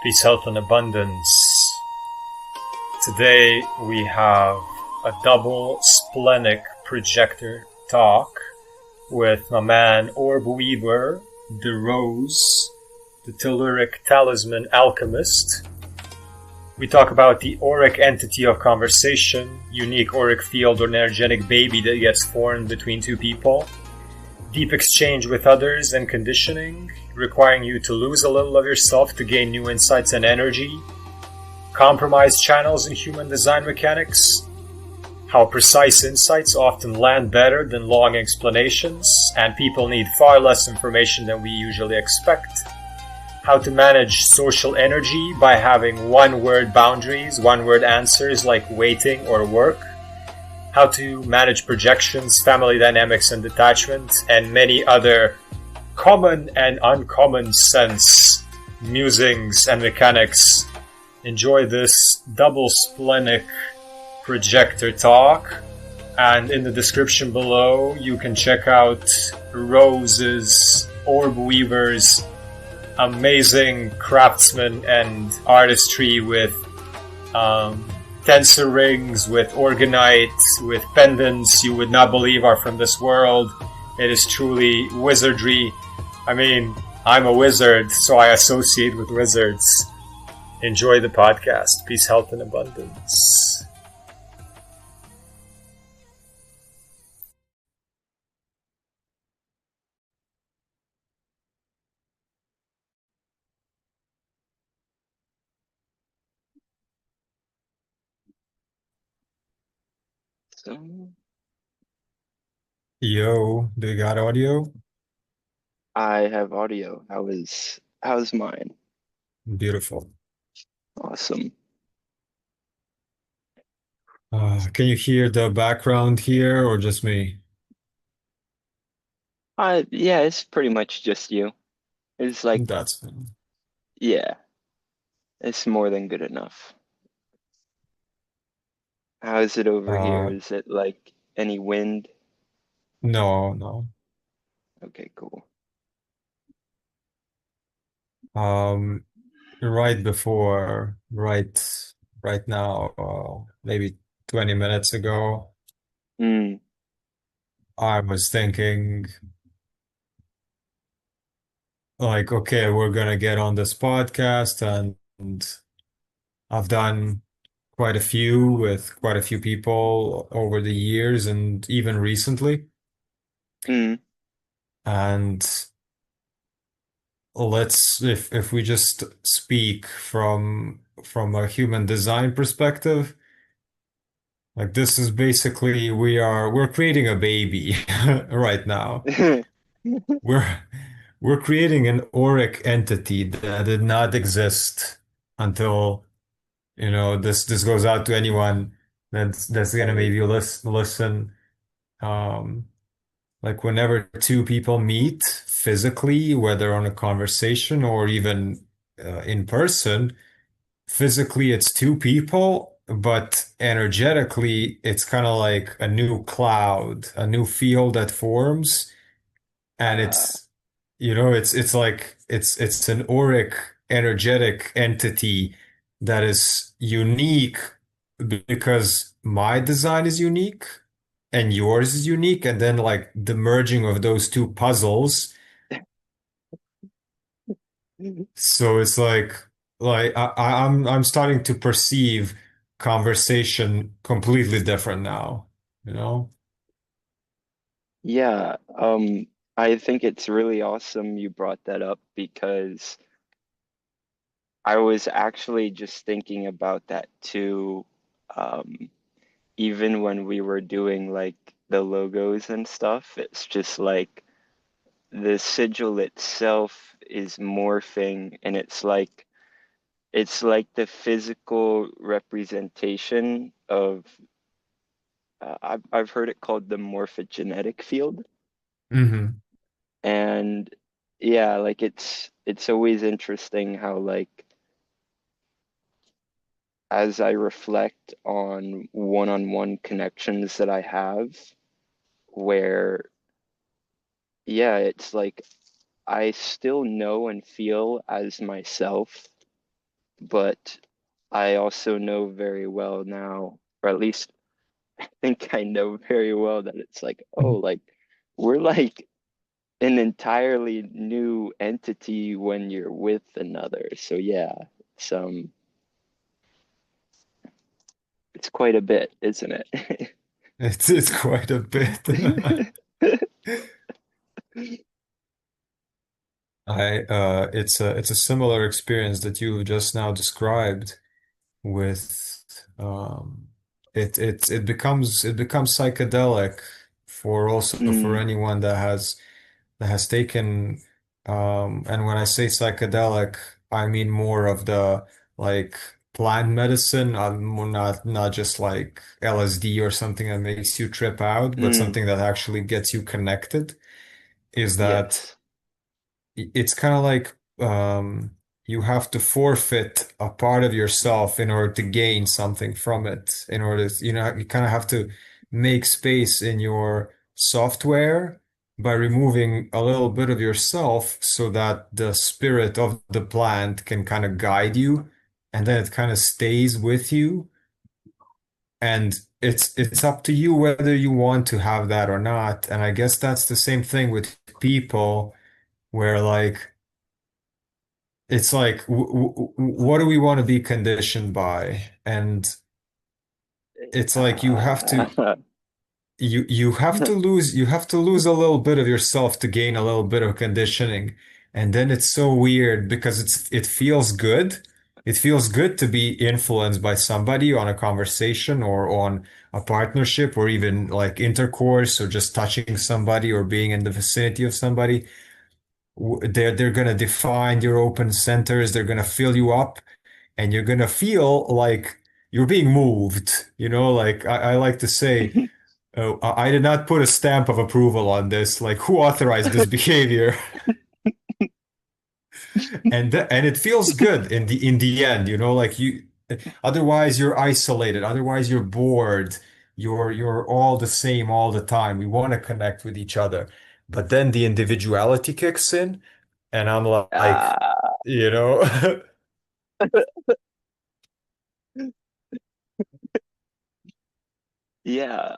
Peace, health, and abundance. Today we have a double splenic projector talk with my man ORB Weaver, the Rose, the telluric talisman alchemist. We talk about the auric entity of conversation, unique auric field or energetic baby that gets formed between two people, deep exchange with others and conditioning, requiring you to lose a little of yourself to gain new insights and energy, compromised channels in human design mechanics, how precise insights often land better than long explanations, and people need far less information than we usually expect, how to manage social energy by having one-word boundaries, one-word answers like waiting or work, how to manage projections, family dynamics and detachment, and many other common and uncommon sense musings and mechanics. Enjoy this double splenic projector talk, and in the description below you can check out Rose's, ORB Weaver's amazing craftsman and artistry with tensor rings, with orgonite, with pendants you would not believe are from this world. It is truly wizardry. I mean, I'm a wizard, so I associate with wizards. Enjoy the podcast. Peace, health, and abundance. So Yo, do you got audio? I have audio. How's mine? Beautiful. Awesome. Can you hear the background here or just me? Yeah, it's pretty much just you. It's like, That's yeah, it's more than good enough. How is it over here? uh Is it like any wind? no. Okay, cool. Um right before right now, maybe 20 minutes ago, Mm, I was thinking like, okay, we're gonna get on this podcast and I've done quite a few with quite a few people over the years and even recently. mm, And let's if we just speak from a human design perspective, like this is basically we're creating a baby right now. We're we're creating an auric entity that did not exist until, this goes out to anyone that's gonna Right. maybe listen. Um, like whenever two people meet physically, whether on a conversation or even in person, physically it's two people, but energetically it's kind of like a new cloud, a new field that forms, and Uh, it's like it's an auric energetic entity that is unique because my design is unique and yours is unique, and then like the merging of those two puzzles. So it's like I'm starting to perceive conversation completely different now, you know? yeah, I think it's really awesome you brought that up because I was actually just thinking about that too. Um, Even when we were doing like the logos and stuff, it's just like the sigil itself is morphing and it's like the physical representation of I've heard it called the morphogenetic field. Hmm. And yeah, like it's always interesting how like as I reflect on one-on-one connections that I have where yeah, it's like I still know and feel as myself, but I also know very well now, or at least I think I know very well that it's like, oh, like we're like an entirely new entity when you're with another. So yeah, it's um it's quite a bit, isn't it? It's quite a bit. It's a similar experience that you just now described with it becomes psychedelic for also for Mm, anyone that has taken and when I say psychedelic, I mean more of the like plant medicine, not just like LSD or something that makes you trip out, but mm, something that actually gets you connected. Is that yes. it's kind of like you have to forfeit a part of yourself in order to gain something from it. In order to, you kind of have to make space in your software by removing a little bit of yourself so that the spirit of the plant can kind of guide you, and then it kind of stays with you. And it's up to you whether you want to have that or not. And I guess that's the same thing with people where like it's like, what do we want to be conditioned by? And it's like Uh, you have to lose a little bit of yourself to gain a little bit of conditioning. And then it's so weird because it feels good. It feels good to be influenced by somebody on a conversation or on a partnership or even like intercourse or just touching somebody or being in the vicinity of somebody. They're gonna define your open centers. They're gonna fill you up, and you're gonna feel like you're being moved. Like I like to say, oh, I did not put a stamp of approval on this. Like, who authorized this behavior? And it feels good in the end. Like you. Otherwise, you're isolated. Otherwise, you're bored. You're all the same all the time. We want to connect with each other, but then the individuality kicks in, and I'm like, uh, you know, yeah.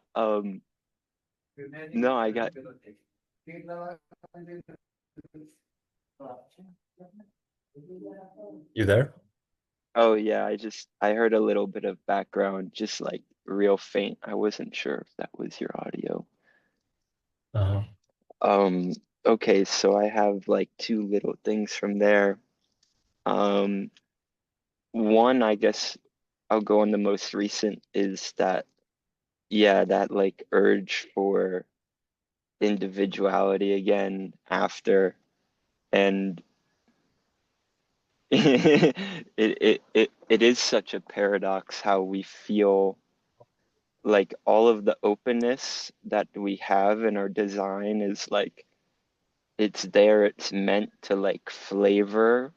No, I got. you there? Oh yeah, I heard a little bit of background, just like real faint. I wasn't sure if that was your audio. Uh-huh. Um, okay, so I have like two little things from there. Um, One, I guess I'll go on the most recent is that, yeah, that like urge for individuality again after, and it is such a paradox how we feel like all of the openness that we have in our design is like it's there, it's meant to like flavor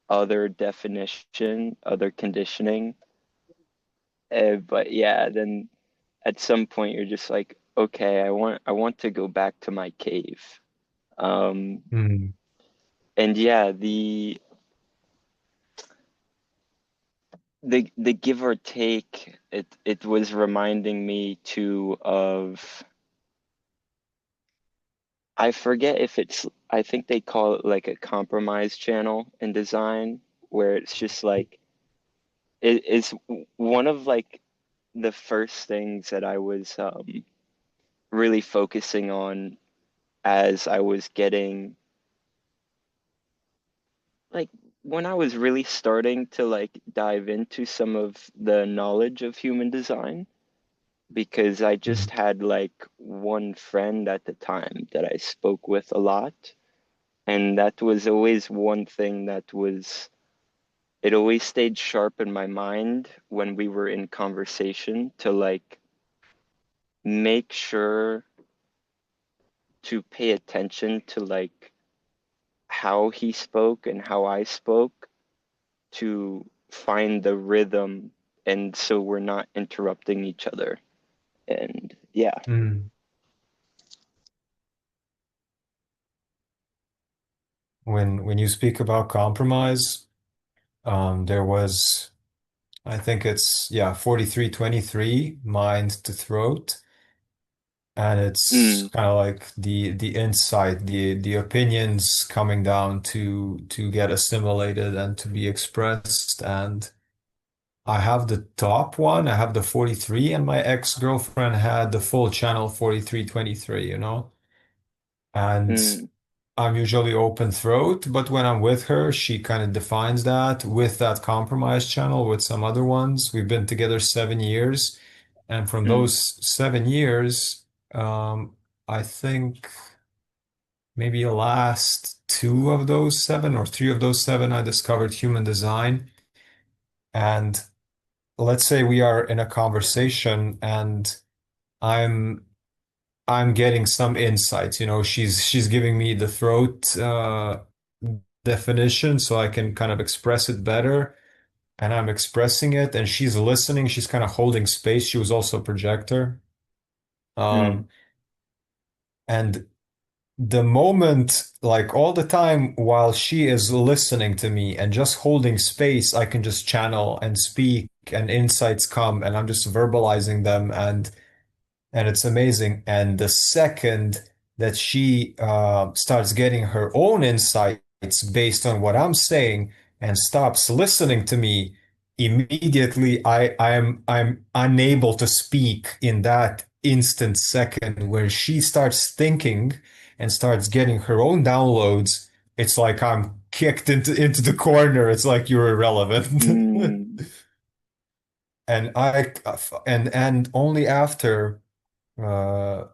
other definition, other conditioning. But yeah, then at some point you're just like, okay, I want to go back to my cave. Um, Mm. and yeah, the give or take, it was reminding me too of I forget if it's I think they call it like a compromise channel in design, where it's just like it is one of like the first things that I was really focusing on as I was getting like when I was really starting to like dive into some of the knowledge of human design, because I Mm. just had like one friend at the time that I spoke with a lot, and that was always one thing that was it always stayed sharp in my mind when we were in conversation to like make sure to pay attention to like how he spoke and how I spoke to find the rhythm and so we're not interrupting each other. And yeah. Mm. When you speak about compromise, There was, I think it's, yeah, 4323, mind to throat. And it's Mm, kind of like the insight, the opinions coming down to get assimilated and to be expressed. And I have the top one, I have the 43, and my ex-girlfriend had the full channel 4323, you know? And mm, I'm usually open throat, but when I'm with her, she kind of defines that with that compromise channel with some other ones. We've been together 7 years, and from mm, those 7 years, I think maybe the last two of those seven or three of those seven, I discovered human design. And let's say we are in a conversation and I'm I'm getting some insights. You know, she's giving me the throat definition so I can kind of express it better. And I'm expressing it, and she's listening. She's kind of holding space. She was also a projector. mm, Um, and the moment, like all the time, while she is listening to me and just holding space, I can just channel and speak, and insights come, and I'm just verbalizing them, and it's amazing. And the second that she starts getting her own insights based on what I'm saying and stops listening to me, immediately I'm unable to speak in that instant second where she starts thinking and starts getting her own downloads. It's like I'm kicked into the corner. It's like you're irrelevant. mm, And I and only after uh,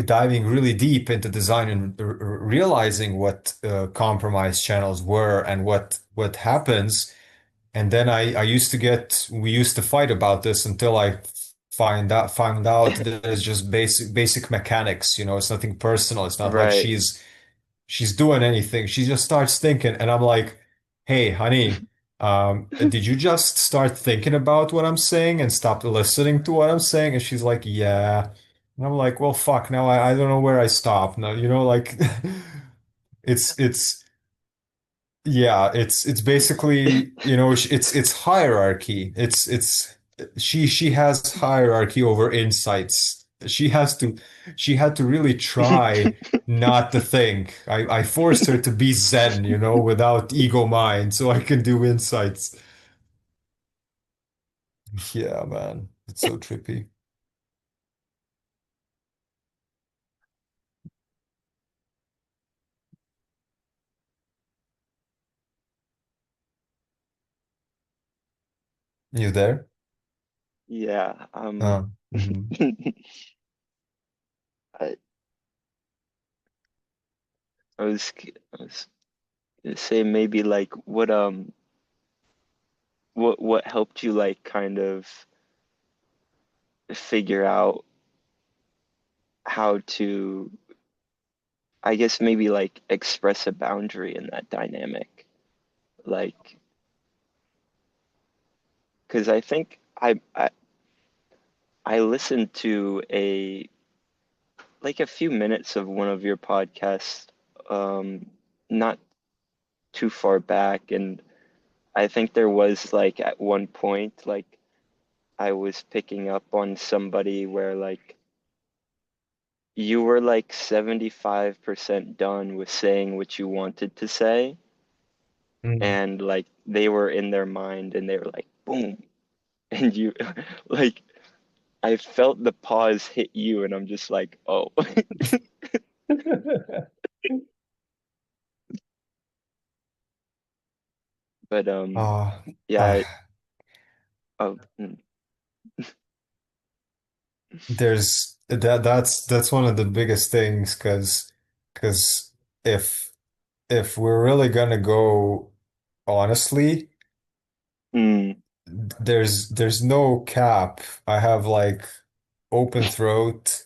diving really deep into design and realizing what compromise channels were and what happens. And then I used to get we used to fight about this until I found out that it's just basic mechanics. You know, it's nothing personal. It's not like right. she's doing anything. She just starts thinking, and I'm like, "Hey, honey, did you just start thinking about what I'm saying and stop listening to what I'm saying?" And she's like, "Yeah." And I'm like, "Well, fuck. Now I don't know where I stop. Now, you know, like, it's yeah, it's basically, you know, it's hierarchy. It's she has hierarchy over insights. She had to really try not to think. I forced her to be Zen, you know, without ego mind, so I can do insights. Yeah, man, it's so trippy. You there? Yeah, Mhm. I, I was gonna say maybe like what helped you like kind of figure out how to, I guess maybe like express a boundary in that dynamic, like because I think I listened to a like a few minutes of one of your podcasts, not too far back, and I think there was like at one point like I was picking up on somebody where like you were like 75% done with saying what you wanted to say, Mm. and like they were in their mind and they were like boom, and you like I felt the pause hit you and I'm just like, oh. But Uh, yeah, I, oh, that's one of the biggest things because if if we're really gonna go honestly, mm. there's no cap. I have like open throat,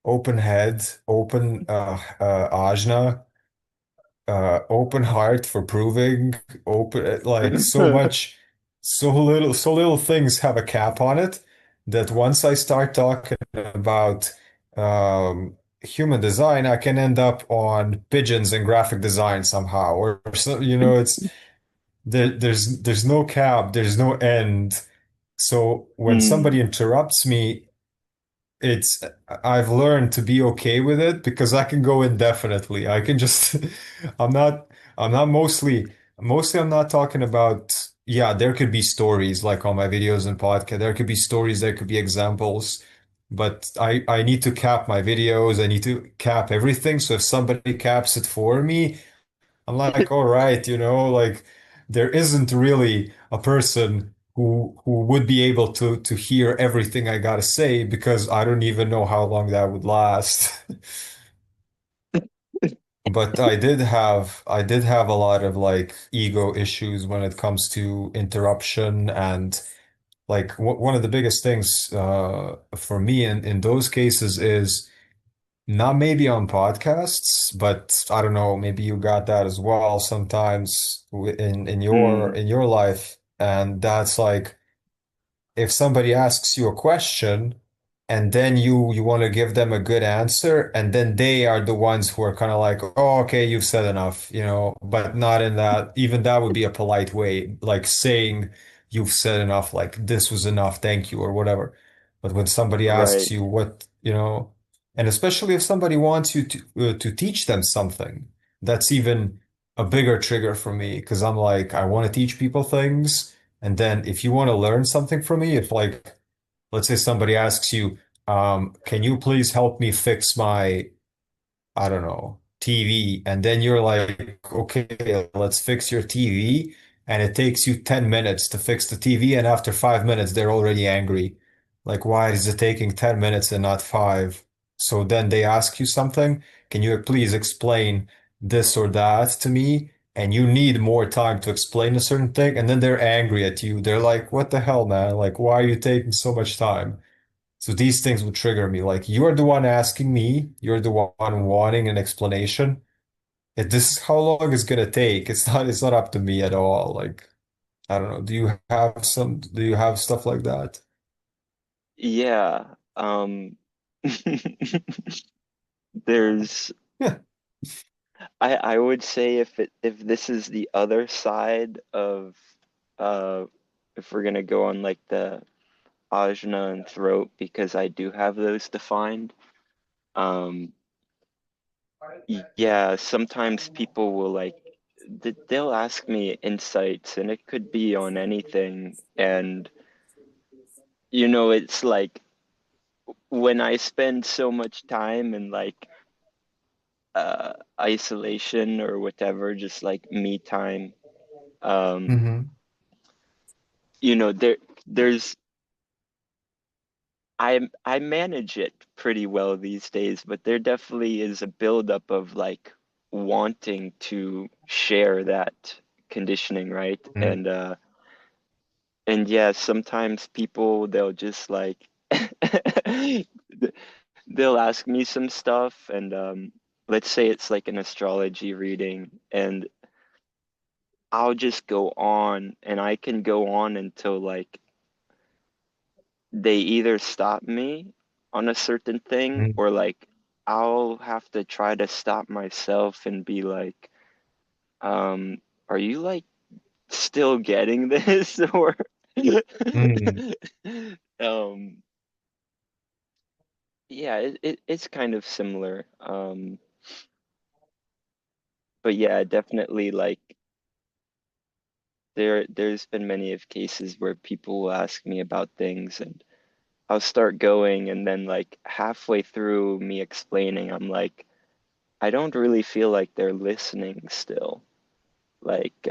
open head, open ajna, open heart for proving, open like so much, so little things have a cap on it that once I start talking about human design, I can end up on pigeons and graphic design somehow, or so, you know, there's no cap, there's no end. So when Mm. somebody interrupts me, it's I've learned to be okay with it because I can go indefinitely. I can just I'm not I'm not mostly I'm not talking about, yeah, there could be stories like on my videos and podcast. There could be stories, there could be examples, but I need to cap my videos. I need to cap everything. So if somebody caps it for me, I'm like, all right, like there isn't really a person who would be able to hear everything I gotta say because I don't even know how long that would last. But I did have a lot of like ego issues when it comes to interruption and like one of the biggest things for me in those cases is not maybe on podcasts, but I don't know, maybe you got that as well sometimes in your Mm. in your life. And that's like if somebody asks you a question and then you want to give them a good answer and then they are the ones who are kind of like, oh, okay, you've said enough, but not in that, even that would be a polite way, like saying you've said enough, like this was enough, thank you, or whatever. But when somebody asks Right. you and especially if somebody wants you to teach them something, that's even a bigger trigger for me because I'm like, I want to teach people things. And then if you want to learn something from me, if like, let's say somebody asks you, can you please help me fix my I don't know, TV. And then you're like, okay, let's fix your TV. And it takes you 10 minutes to fix the TV. And after 5 minutes, they're already angry. Like, why is it taking 10 minutes and not five? So then they ask you something. Can you please explain this or that to me? And you need more time to explain a certain thing. And then they're angry at you. They're like, what the hell, man? Like, why are you taking so much time? So these things would trigger me. Like, you're the one asking me, you're the one wanting an explanation. If this is how long it's gonna take, it's not up to me at all. Like, I don't know. Do you have stuff like that? Yeah. There's Yeah. I would say if this is the other side of uh if we're gonna go on like the ajna and throat because I do have those defined. Um yeah, sometimes people will like they'll ask me insights and it could be on anything and it's like when I spend so much time in like isolation or whatever, just like me time. Um, Hmm. there's I manage it pretty well these days, but there definitely is a buildup of like wanting to share that conditioning, right? And yeah, sometimes people they'll just like they'll ask me some stuff and let's say it's like an astrology reading and I'll just go on and I can go on until like they either stop me on a certain thing or like I'll have to try to stop myself and be like, are you like still getting this or Mm-hmm. um yeah, it's kind of similar. But yeah, definitely like there's been many of cases where people will ask me about things and I'll start going and then like halfway through me explaining, I'm like, I don't really feel like they're listening still. Like,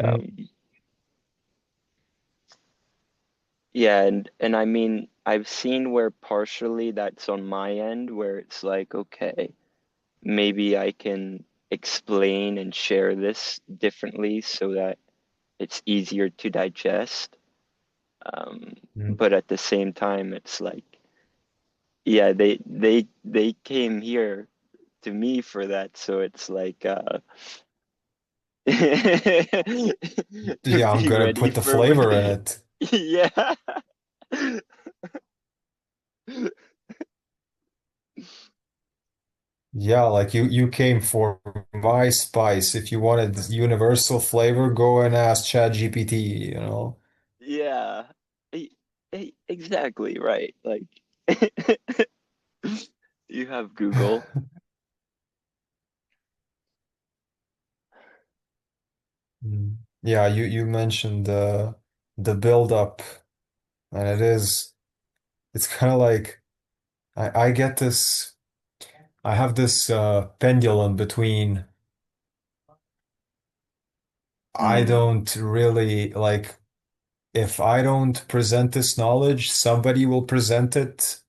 yeah, and I mean, I've seen where partially that's on my end where it's like, okay, maybe I can explain and share this differently so that it's easier to digest. But at the same time, it's like, yeah, they came here to me for that, so it's like Yeah, I'm be gonna ready put the for what flavor in it. yeah. Yeah, like you came for my spice. If you wanted universal flavor, go and ask ChatGPT, you know. Yeah, e- exactly right. Like you have Google. Mm. Yeah, you mentioned the build up, and it's kind of like I get this. I have this pendulum between I Mm, don't really like if I don't present this knowledge, somebody will present it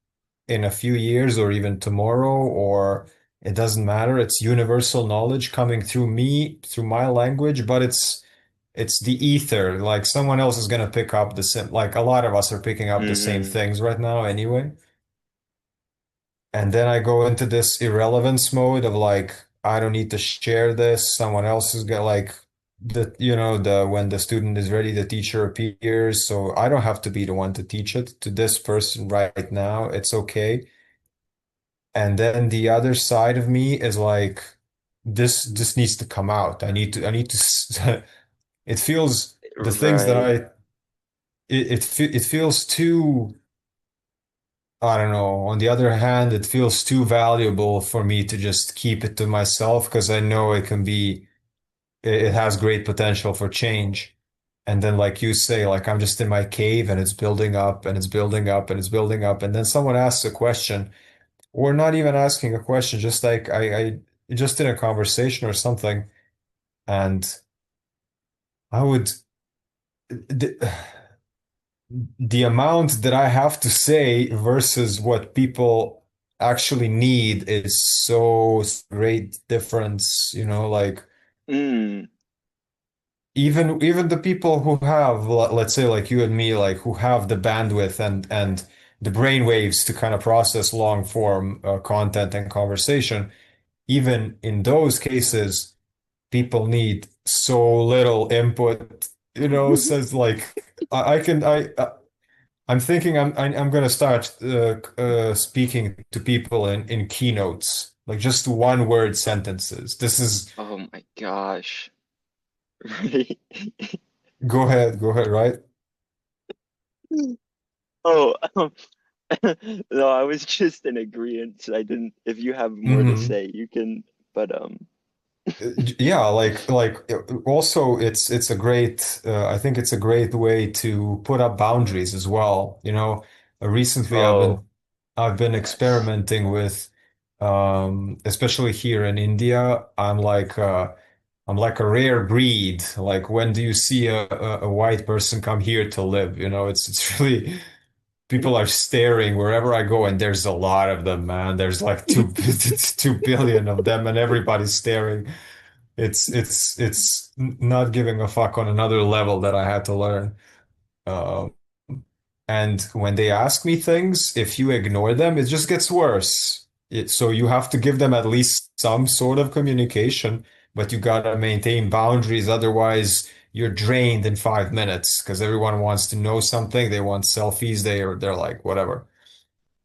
in a few years or even tomorrow, or it doesn't matter. It's universal knowledge coming through me, through my language, but it's the ether. Like someone else is gonna pick up the same, like a lot of us are picking up the same hmm. things right now anyway. And then I go into this irrelevance mode of like, I don't need to share this. Someone else is got like the when the student is ready, the teacher appears. So I don't have to be the one to teach it to this person right now. It's okay. And then the other side of me is like, this needs to come out. It feels the things that Right. it feels too, I don't know. On the other hand, it feels too valuable for me to just keep it to myself because I know it has great potential for change. And then, like you say, like I'm just in my cave and it's building up and it's building up and it's building up. And then someone asks a question, or not even asking a question, just like I just in a conversation or something. And I would, the, the amount that I have to say versus what people actually need is so great difference, like Mm, even the people who have, let's say like you and me, like who have the bandwidth and the brain waves to kind of process long form content and conversation, even in those cases, people need so little input, says like I can I'm thinking I'm gonna start speaking to people in keynotes, like just one word sentences. This is oh my gosh. Right. go ahead, right? Oh, no, I was just in agreement. I didn't, if you have more to Hmm. say, you can, but Yeah, also it's a great I think it's a great way to put up boundaries as well. Recently oh, I've been yes. experimenting with especially here in India, I'm like a rare breed. Like when do you see a white person come here to live? It's really people are staring wherever I go, and there's a lot of them, man. There's like 2 billion of them, and everybody's staring. It's not giving a fuck on another level that I had to learn. Um, and when they ask me things, if you ignore them, it just gets worse. So you have to give them at least some sort of communication, but you gotta maintain boundaries. Otherwise, you're drained in 5 minutes because everyone wants to know something. They want selfies. They're like whatever.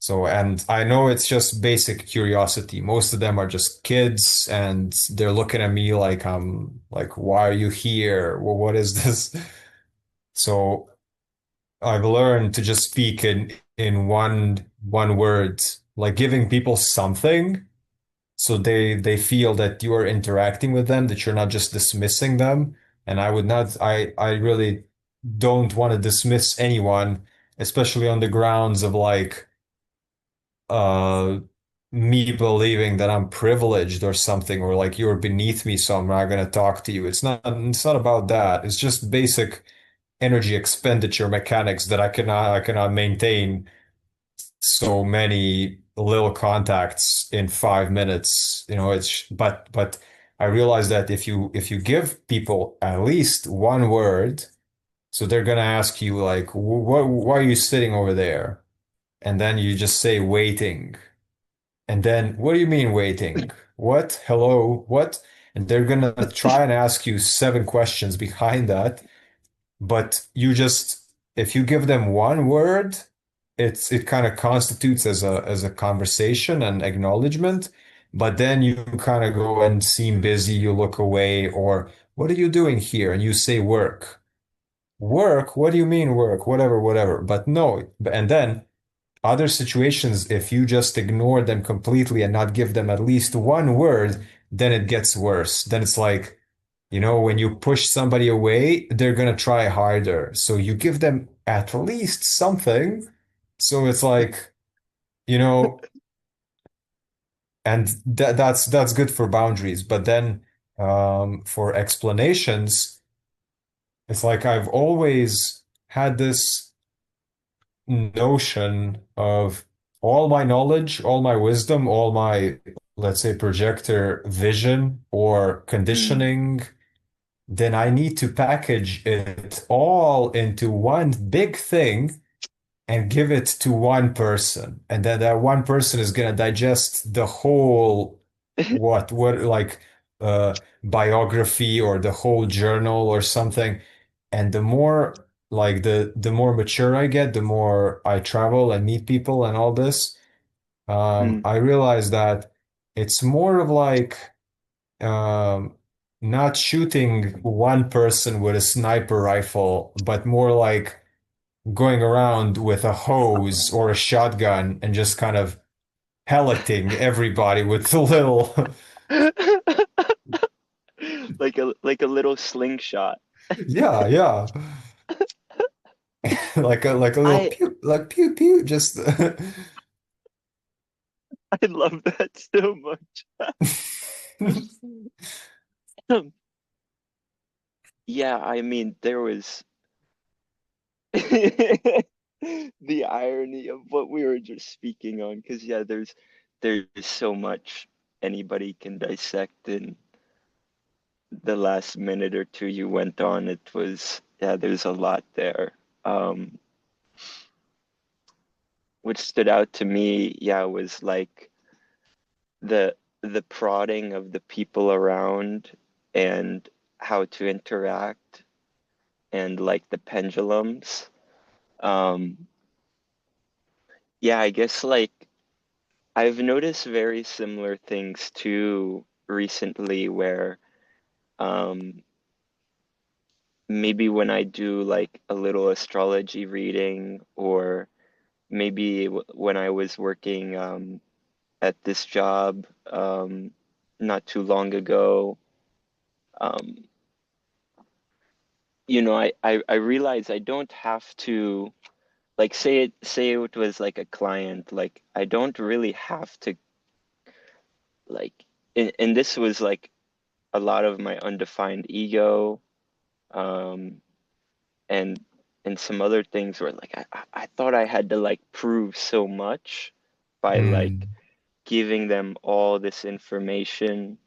So, and I know it's just basic curiosity. Most of them are just kids and they're looking at me like I'm like, why are you here? Well, what is this? So I've learned to just speak in one word, like giving people something so they feel that you are interacting with them, that you're not just dismissing them. And I really don't want to dismiss anyone, especially on the grounds of like uh me believing that I'm privileged or something, or like you're beneath me, so I'm not gonna talk to you. It's not about that. It's just basic energy expenditure mechanics that I cannot maintain so many little contacts in 5 minutes. But I realize that if you give people at least one word, so they're gonna ask you like, what why are you sitting over there? And then you just say waiting. And then, what do you mean waiting? What? Hello? What? And they're gonna try and ask you 7 questions behind that. But if you give them one word, it kind of constitutes as a conversation and acknowledgement. but then you kind of go and seem busy, you look away, or what are you doing here? And you say work. Work? What do you mean work? Whatever, whatever. But no, and then other situations, if you just ignore them completely and not give them at least one word, then it gets worse. Then it's like, when you push somebody away, they're gonna try harder. So you give them at least something. So it's like, you know, and that's good for boundaries. But then for explanations, it's like I've always had this notion of all my knowledge, all my wisdom, all my, let's say, projector vision or Mm. conditioning, then I need to package it all into one big thing and give it to one person. And then that one person is going to digest the whole, what, like, biography or the whole journal or something. And the more, like, the more mature I get, the more I travel and meet people and all this, Mm. I realize that it's more of like, um, not shooting one person with a sniper rifle, but more like going around with a hose or a shotgun and just kind of pelleting everybody with a little, Like a little slingshot. yeah, yeah, like a little I pew, like pew pew, just I love that so much. Yeah, I mean, there was the irony of what we were just speaking on, because yeah, there's so much anybody can dissect in the last minute or two you went on. It was, yeah, there's a lot there. Um, what stood out to me, yeah, was like the the prodding of the people around and how to interact and like the pendulums. Um, yeah, I guess like I've noticed very similar things too recently where um maybe when I do like a little astrology reading or maybe when I was working at this job not too long ago, um I realize I don't have to like say it was like a client, like I don't really have to like and this was like a lot of my undefined ego, um and some other things where like I thought I had to like prove so much by like Mm, giving them all this information,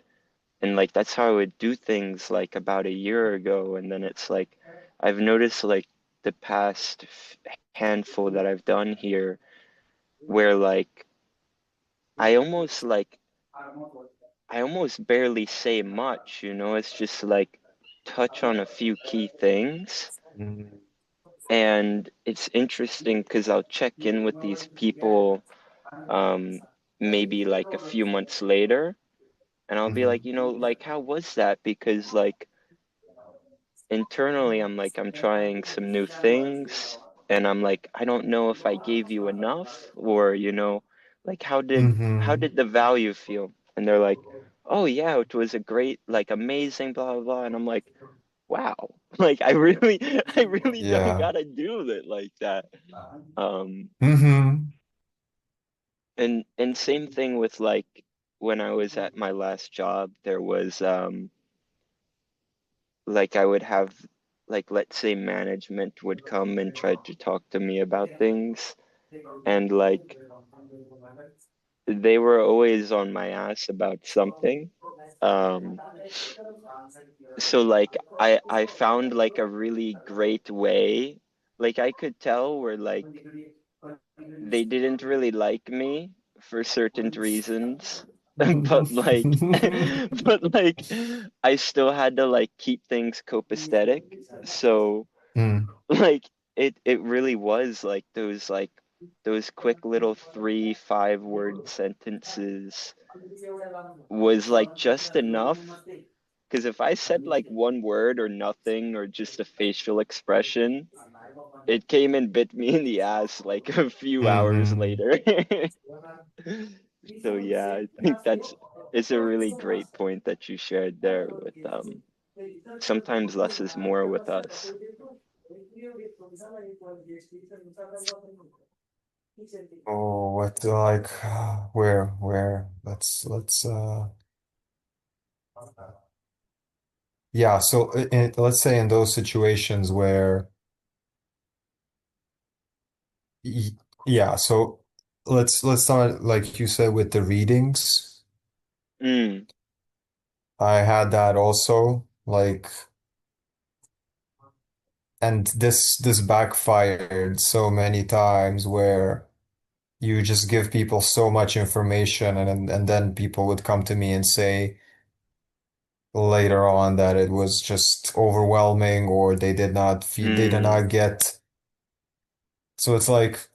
and like that's how I would do things like about a year ago. And then it's like I've noticed like the past handful that I've done here where like I almost like I almost barely say much, it's just like touch on a few key things. mm, And it's interesting because I'll check in with these people um maybe like a few months later, and I'll be like, mhm, like how was that? Because like internally I'm trying some new things, and I'm like, I don't know if I gave you enough, or like how did mhm. the value feel? And they're like, oh yeah, it was a great, like amazing, blah blah blah. And I'm like, wow, like I really don't Yeah. gotta do it like that. um Mhm. and same thing with like when I was at my last job, there was like I would have, like, let's say management would come and try to talk to me about things, and like they were always on my ass about something. Um, so like I found like a really great way. Like I could tell where like they didn't really like me for certain reasons, but like but like I still had to like keep things copacetic. So Mm, like it really was like those like those quick little 3, 5 word sentences was like just enough. Because if I said like one word or nothing or just a facial expression, it came and bit me in the ass like a few hours Hmm. later. So yeah, I think that's it's a really great point that you shared there with sometimes less is more with us. Oh, what like where? Let's yeah. So let's say in those situations where y- yeah. So let's start like you said with the readings. Mm, I had that also like, and this backfired so many times where you just give people so much information and then people would come to me and say later on that it was just overwhelming or they did mm, not get. So it's like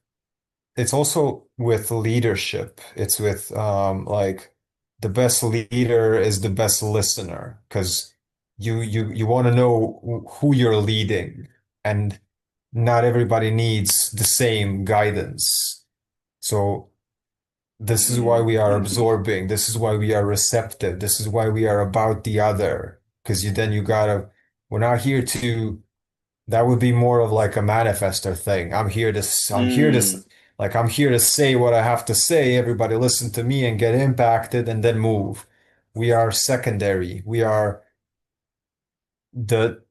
it's also with leadership. It's with like the best leader is the best listener because you want to know who you're leading, and not everybody needs the same guidance. So this is why mm, we are absorbing. This is why we are receptive. This is why we are about the other. Because you gotta, we're not here to, that would be more of like a manifester thing. mm, I'm here to say what I have to say. Everybody listen to me and get impacted and then move. We are secondary. We are the,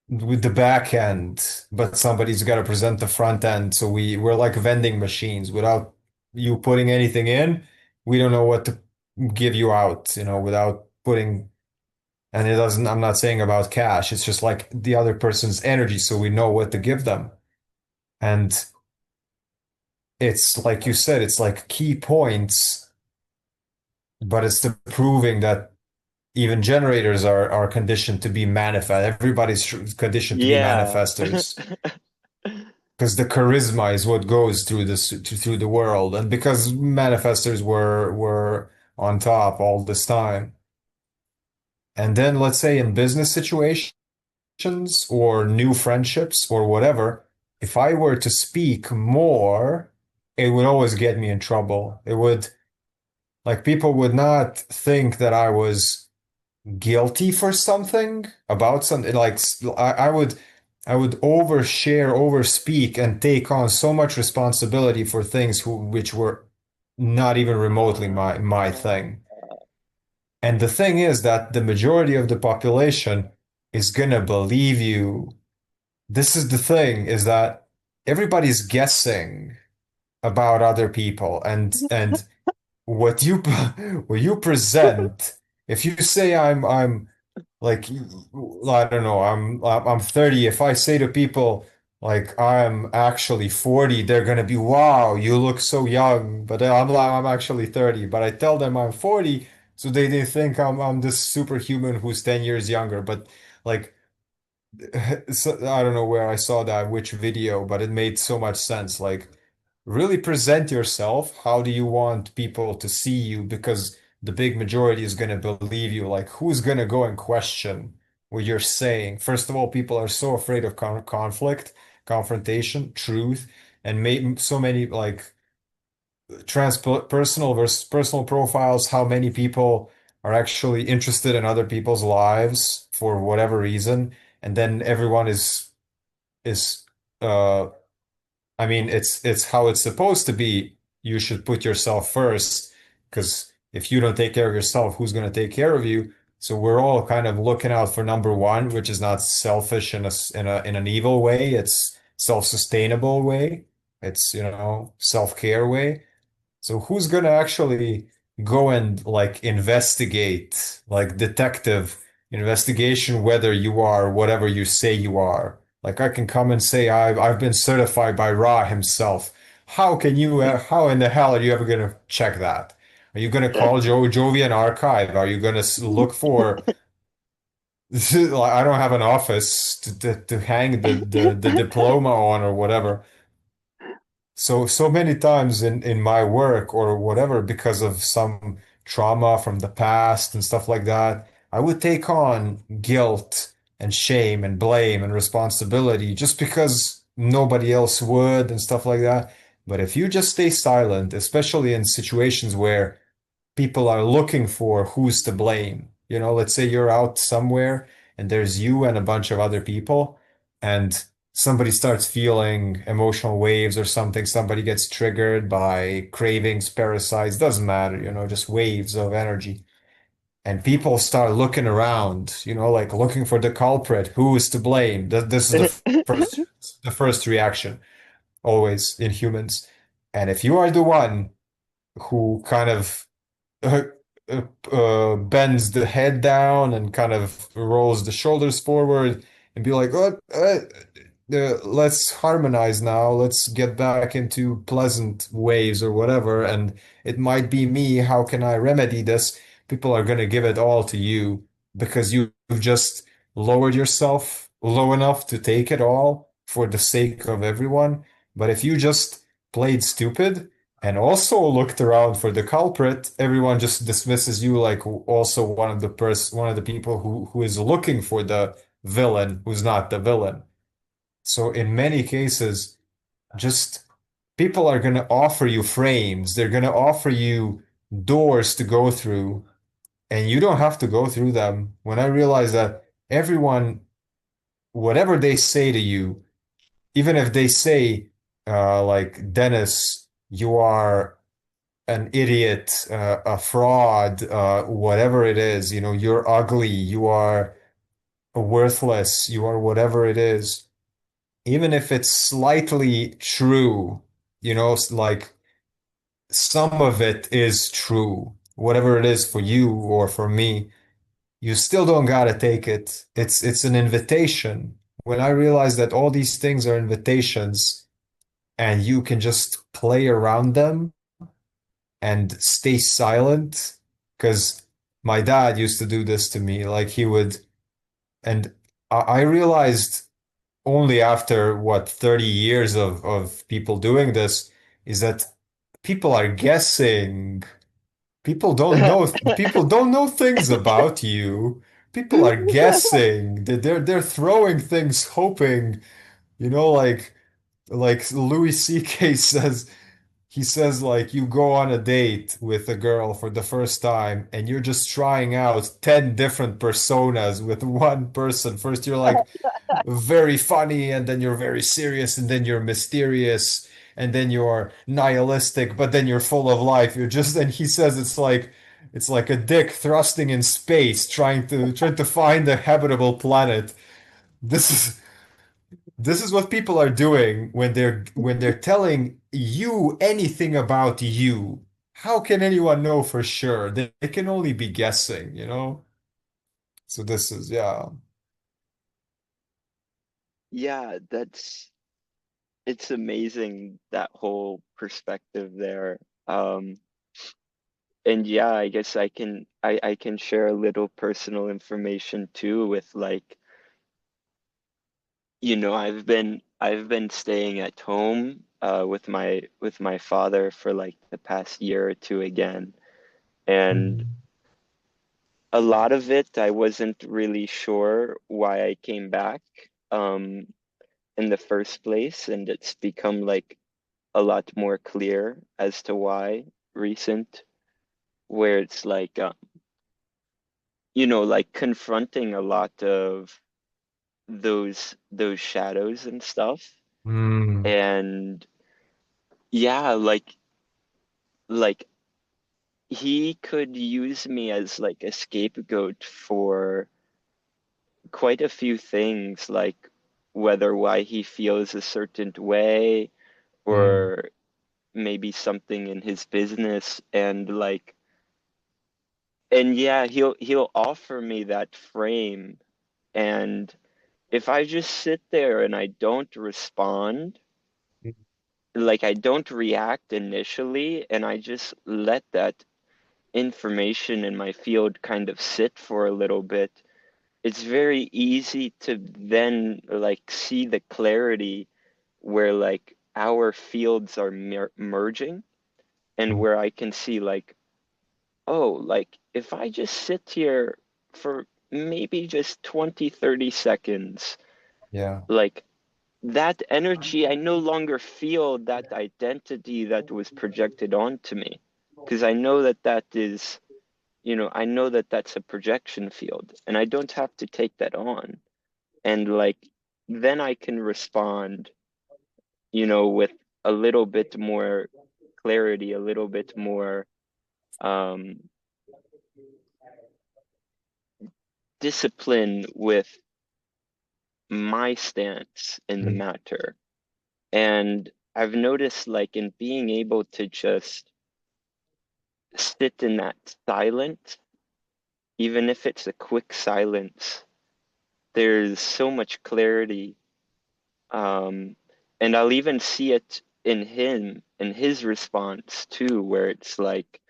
with the back end, but somebody's got to present the front end. So we're like vending machines. Without you putting anything in, we don't know what to give you out, without putting, and it doesn't, I'm not saying about cash. It's just like the other person's energy, so we know what to give them. And it's like you said, it's like key points, but it's the proving that even generators are conditioned to be manifest. Everybody's conditioned to be yeah. manifestors. Because the charisma is what goes through through the world, and because manifestors were on top all this time. And then let's say in business situations or new friendships or whatever, if I were to speak more, it would always get me in trouble. It would, like, people would not think that I was guilty for something about something. Like I would overshare, overspeak, and take on so much responsibility for things which were not even remotely my thing. And the thing is that the majority of the population is gonna believe you. This is the thing, is that everybody's guessing about other people, and what you what you present. If you say I'm like, I don't know, I'm 30. If I say to people like I'm actually 40, they're gonna be, wow, you look so young. But I'm actually 30. But I tell them I'm 40, so they think I'm this superhuman who's 10 years younger. But like, so, I don't know where I saw that, which video, but it made so much sense. Like, really present yourself. How do you want people to see you? Because the big majority is going to believe you. Like, who's going to go and question what you're saying? First of all, people are so afraid of conflict, confrontation, truth, and made so many like personal versus personal profiles, how many people are actually interested in other people's lives for whatever reason, and then everyone is uh I mean, it's how it's supposed to be. You should put yourself first, because if you don't take care of yourself, who's going to take care of you? So we're all kind of looking out for number one, which is not selfish in an evil way. It's self-sustainable way. It's, self-care way. So who's gonna actually go and like investigate, like detective investigation, whether you are whatever you say you are? Like, I can come and say I've been certified by Ra himself. How can you? How in the hell are you ever gonna check that? Are you gonna call Jovian Archive? Are you gonna look for? Like, I don't have an office to hang the diploma on or whatever. so many times in my work or whatever, because of some trauma from the past and stuff like that, I would take on guilt and shame and blame and responsibility just because nobody else would and stuff like that. But if you just stay silent, especially in situations where people are looking for who's to blame. You know, let's say you're out somewhere and there's you and a bunch of other people, and somebody starts feeling emotional waves or something, somebody gets triggered by cravings, parasites, doesn't matter, just waves of energy. And people start looking around, like looking for the culprit, who is to blame. This is first the first reaction always in humans. And if you are the one who kind of uh, bends the head down and kind of rolls the shoulders forward and be like, oh, let's harmonize now. Let's get back into pleasant ways or whatever. And it might be me. How can I remedy this? People are going to give it all to you because you've just lowered yourself low enough to take it all for the sake of everyone. But if you just played stupid, and also looked around for the culprit, everyone just dismisses you like also one of the people who is looking for the villain, who's not the villain. So in many cases, just people are going to offer you frames. They're going to offer you doors to go through, and you don't have to go through them. When I realize that everyone, whatever they say to you, even if they say, like, Dennis, you are an idiot, a fraud, whatever it is, you're ugly, you are worthless, you are whatever it is, even if it's slightly true, like some of it is true, whatever it is for you or for me, you still don't gotta take it. It's an invitation. When I realize that all these things are invitations and you can just play around them and stay silent, because my dad used to do this to me. Like he would, and I realized only after what 30 years of people doing this is that people are guessing. People don't know things about you. People are guessing. They're throwing things hoping, like Louis C.K. says. He says, like, you go on a date with a girl for the first time and you're just trying out 10 different personas with one person. First, you're like very funny, and then you're very serious, and then you're mysterious, and then you're nihilistic, but then you're full of life. And he says it's like a dick thrusting in space trying to find a habitable planet. This is this is what people are doing when they're telling you anything about you. How can anyone know for sure? They can only be guessing. So this is, yeah. Yeah, it's amazing that whole perspective there. Um, and yeah, I guess I can share a little personal information too with like, I've been staying at home with my father for like the past year or two again. And Mm. a lot of it I wasn't really sure why I came back um in the first place, and it's become like a lot more clear as to why recent, where it's like like confronting a lot of those shadows and stuff. Mm. And yeah, like he could use me as like a scapegoat for quite a few things, like whether why he feels a certain way, Mm. or maybe something in his business. And yeah, he'll offer me that frame. And if I just sit there and I don't respond, like I don't react initially, and I just let that information in my field kind of sit for a little bit, it's very easy to then like see the clarity where like our fields are merging, and Mm. where I can see like, oh, like if I just sit here for maybe just 20, 30 seconds, Yeah. like that energy, I no longer feel that identity that was projected onto me. Because I know that that is, I know that that's a projection field, and I don't have to take that on. And like, then I can respond, with a little bit more clarity, a little bit more um, discipline with my stance in the Mm. matter. And I've noticed, like, in being able to just sit in that silence, even if it's a quick silence, there's so much clarity. Um, and I'll even see it in him, in his response too, where it's like,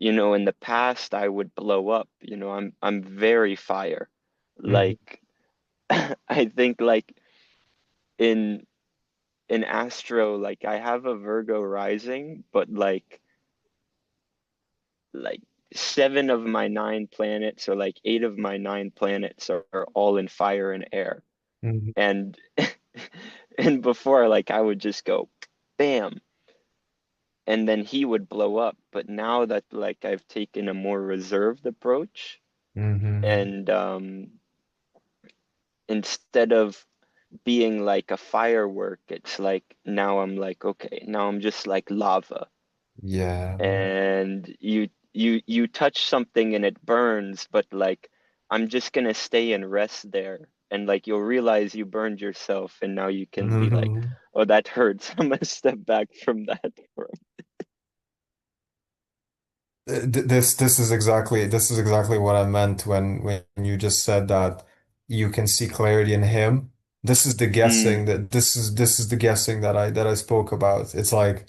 in the past I would blow up, I'm very fire. Mhm. Like I think like in Astro, like I have a Virgo rising, but like seven of my nine planets or like eight of my nine planets are all in fire and air. Mhm. And and before like I would just go bam and then he would blow up. But now that like I've taken a more reserved approach Mhm. and instead of being like a firework, it's like now I'm like, okay, now I'm just like lava. Yeah. And you touch something and it burns, but like I'm just gonna stay and rest there. And like you'll realize you burned yourself and now you can be like, Mhm. oh, that hurts. I'm gonna step back from that for This is exactly what I meant when you just said that you can see clarity in him. mm, This is the guessing that I spoke about. It's like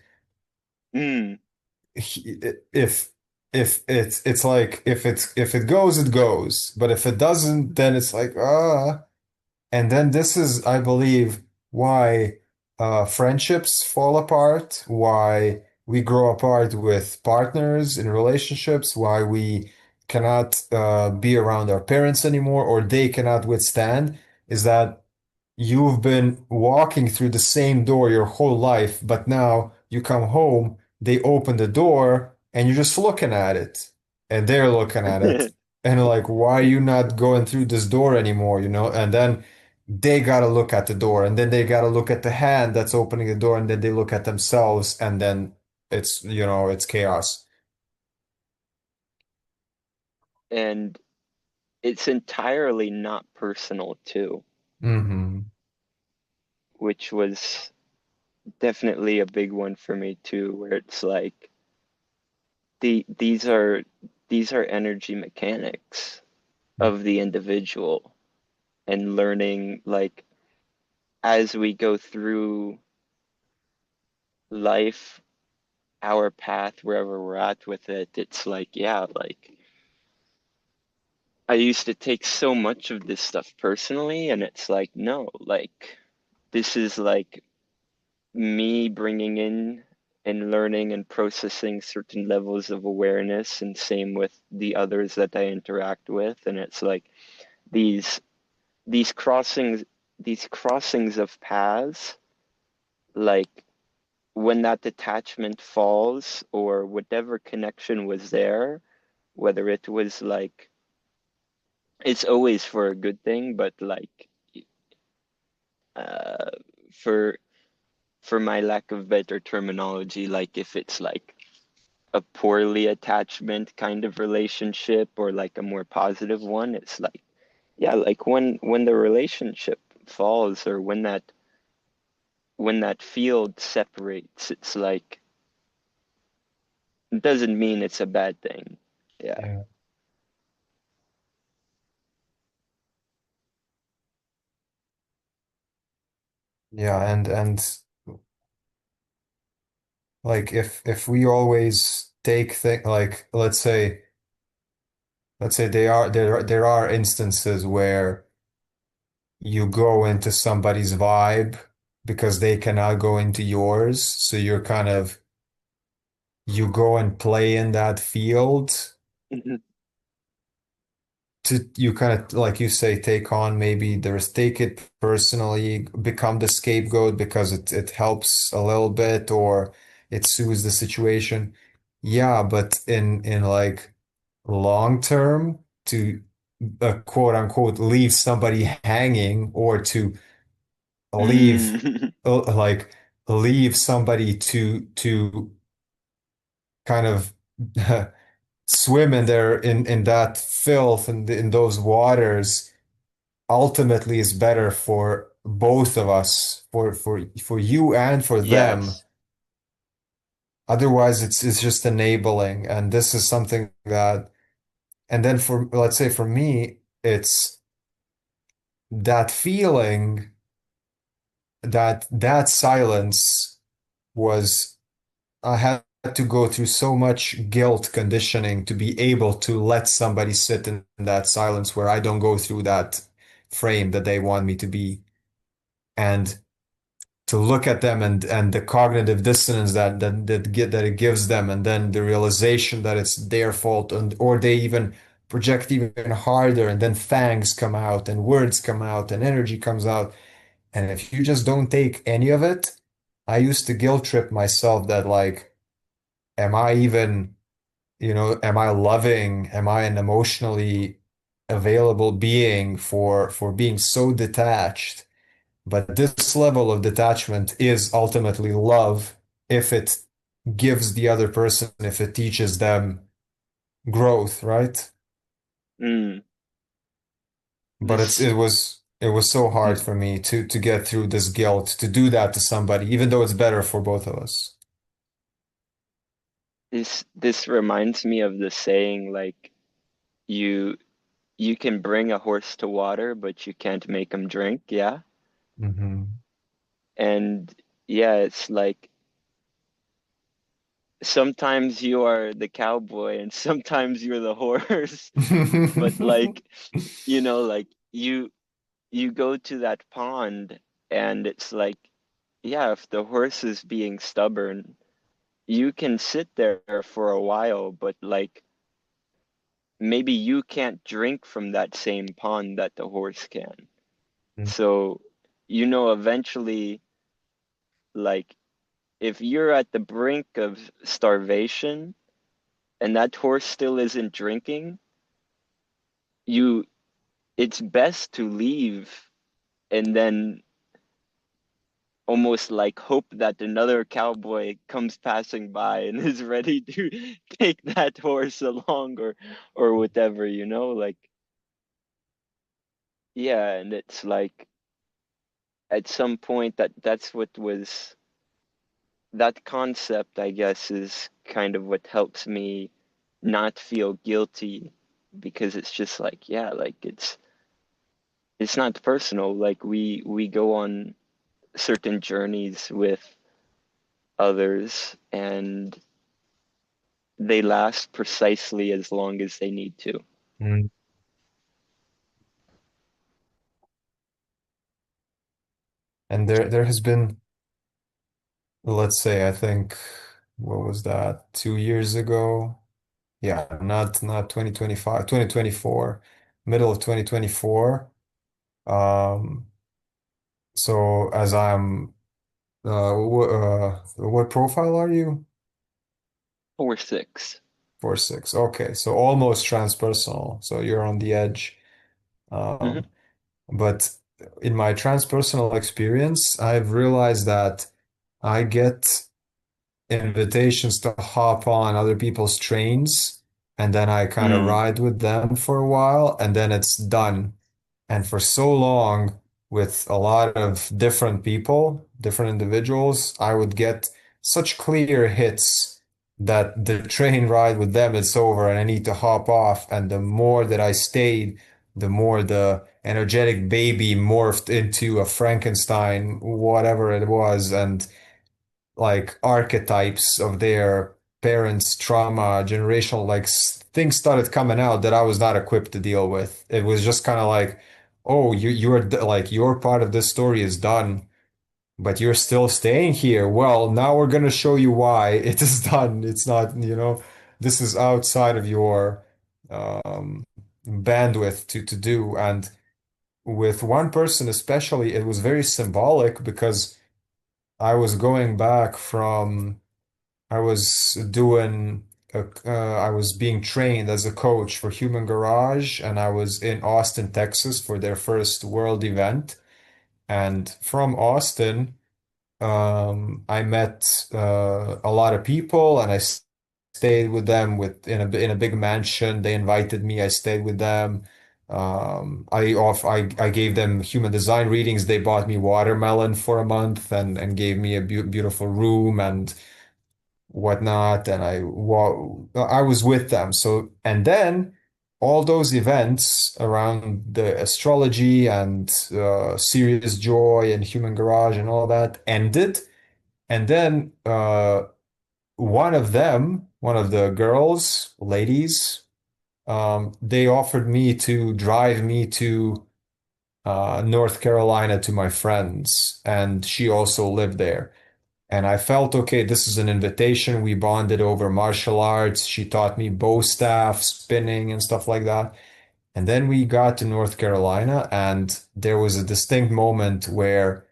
mm. he- if it's like if it goes, it goes. But if it doesn't, then it's like ah. And then this is, I believe, why friendships fall apart, why we grow apart with partners in relationships, why we cannot be around our parents anymore, or they cannot withstand, is that you've been walking through the same door your whole life, but now you come home, they open the door, and you're just looking at it, and they're looking at it, and like, why are you not going through this door anymore, you know? And then they gotta look at the door, and then they gotta look at the hand that's opening the door, and then they look at themselves, and then it's chaos. And it's entirely not personal too, Hmm. which was definitely a big one for me too, where it's like these are energy mechanics of the individual and learning like as we go through life, our path, wherever we're at with it, it's like, yeah, like I used to take so much of this stuff personally, and it's like, no, like this is like me bringing in and learning and processing certain levels of awareness, and same with the others that I interact with. And it's like these these crossings these crossings of paths, like when that detachment falls or whatever connection was there, whether it was like it's always for a good thing, but like uh for my lack of better terminology, like if it's like a poorly attachment kind of relationship or like a more positive one, it's like yeah, like when the relationship falls or when that field separates, it's like it doesn't mean it's a bad thing. Yeah. Yeah. Yeah, and like if we always take things like let's say there are instances where you go into somebody's vibe because they cannot go into yours. So you're kind of you go and play in that field Mhm. to you kind of like you say take on maybe there's take it personally, become the scapegoat because it helps a little bit or it soothes the situation. Yeah, but in like long term to quote unquote leave somebody hanging or to leave Mm. like leave somebody to kind of swim in there in that filth and in those waters ultimately is better for both of us, for you and for them. Yes. Otherwise, it's just enabling, and this is something that, and then for let's say for me, it's that feeling that silence was I had to go through so much guilt conditioning to be able to let somebody sit in that silence where I don't go through that frame that they want me to be. And to look at them and the cognitive dissonance that it gives them, and then the realization that it's their fault, and or they even project even harder, and then fangs come out and words come out and energy comes out. And if you just don't take any of it, I used to guilt trip myself that like, am I even, am I loving? Am I an emotionally available being for being so detached? But this level of detachment is ultimately love if it gives the other person, if it teaches them growth, right? Mm. But This it was so hard for me to get through this guilt, to do that to somebody, even though it's better for both of us. this reminds me of the saying like you you can bring a horse to water, but you can't make him drink. Yeah. Hmm. And yeah, it's like sometimes you are the cowboy and sometimes you're the horse. But like, like you go to that pond and it's like, yeah, if the horse is being stubborn, you can sit there for a while, but like maybe you can't drink from that same pond that the horse can. So, eventually, like if you're at the brink of starvation and that horse still isn't drinking, you it's best to leave and then almost like hope that another cowboy comes passing by and is ready to take that horse along or whatever, like yeah, and it's like at some point that's what was that concept, I guess, is kind of what helps me not feel guilty because it's just like, yeah, like it's not personal. Like we go on certain journeys with others and they last precisely as long as they need to. Mm. And there has been, let's say, I think, what was that, 2 years ago? Yeah, not 2025, 2024, middle of 2024. Um, so as I'm, what profile are you? 4-6. 4-6. Okay, so almost transpersonal. So you're on the edge. Hmm. Um, but in my transpersonal experience, I've realized that I get invitations to hop on other people's trains, and then I kind of Mm. ride with them for a while, and then it's done. And for so long, with a lot of different people, different individuals, I would get such clear hits that the train ride with them is over and I need to hop off. And the more that I stayed, the more the energetic baby morphed into a Frankenstein, whatever it was, and like archetypes of their parents' trauma, generational, like things started coming out that I was not equipped to deal with. It was just kind of like, oh, you're like your part of this story is done. but you're still staying here. Well, now we're gonna show you why it is done. It's not, this is outside of your um, bandwidth to do. And with one person especially, it was very symbolic because I was going back from, I was doing, I was being trained as a coach for Human Garage, and I was in Austin, Texas for their first world event. And from Austin, I met a lot of people, and stayed with them in a big mansion. They invited me. I stayed with them. I gave them human design readings. They bought me watermelon for a month and gave me a beautiful room and whatnot. And I was with them. So and then all those events around the astrology and Serious Joy and Human Garage and all that ended. And then one of the girls, ladies, they offered me to drive me to North Carolina to my friends, and she also lived there. And I felt, okay, this is an invitation. We bonded over martial arts. She taught me bow staff, spinning, and stuff like that. And then we got to North Carolina, and there was a distinct moment where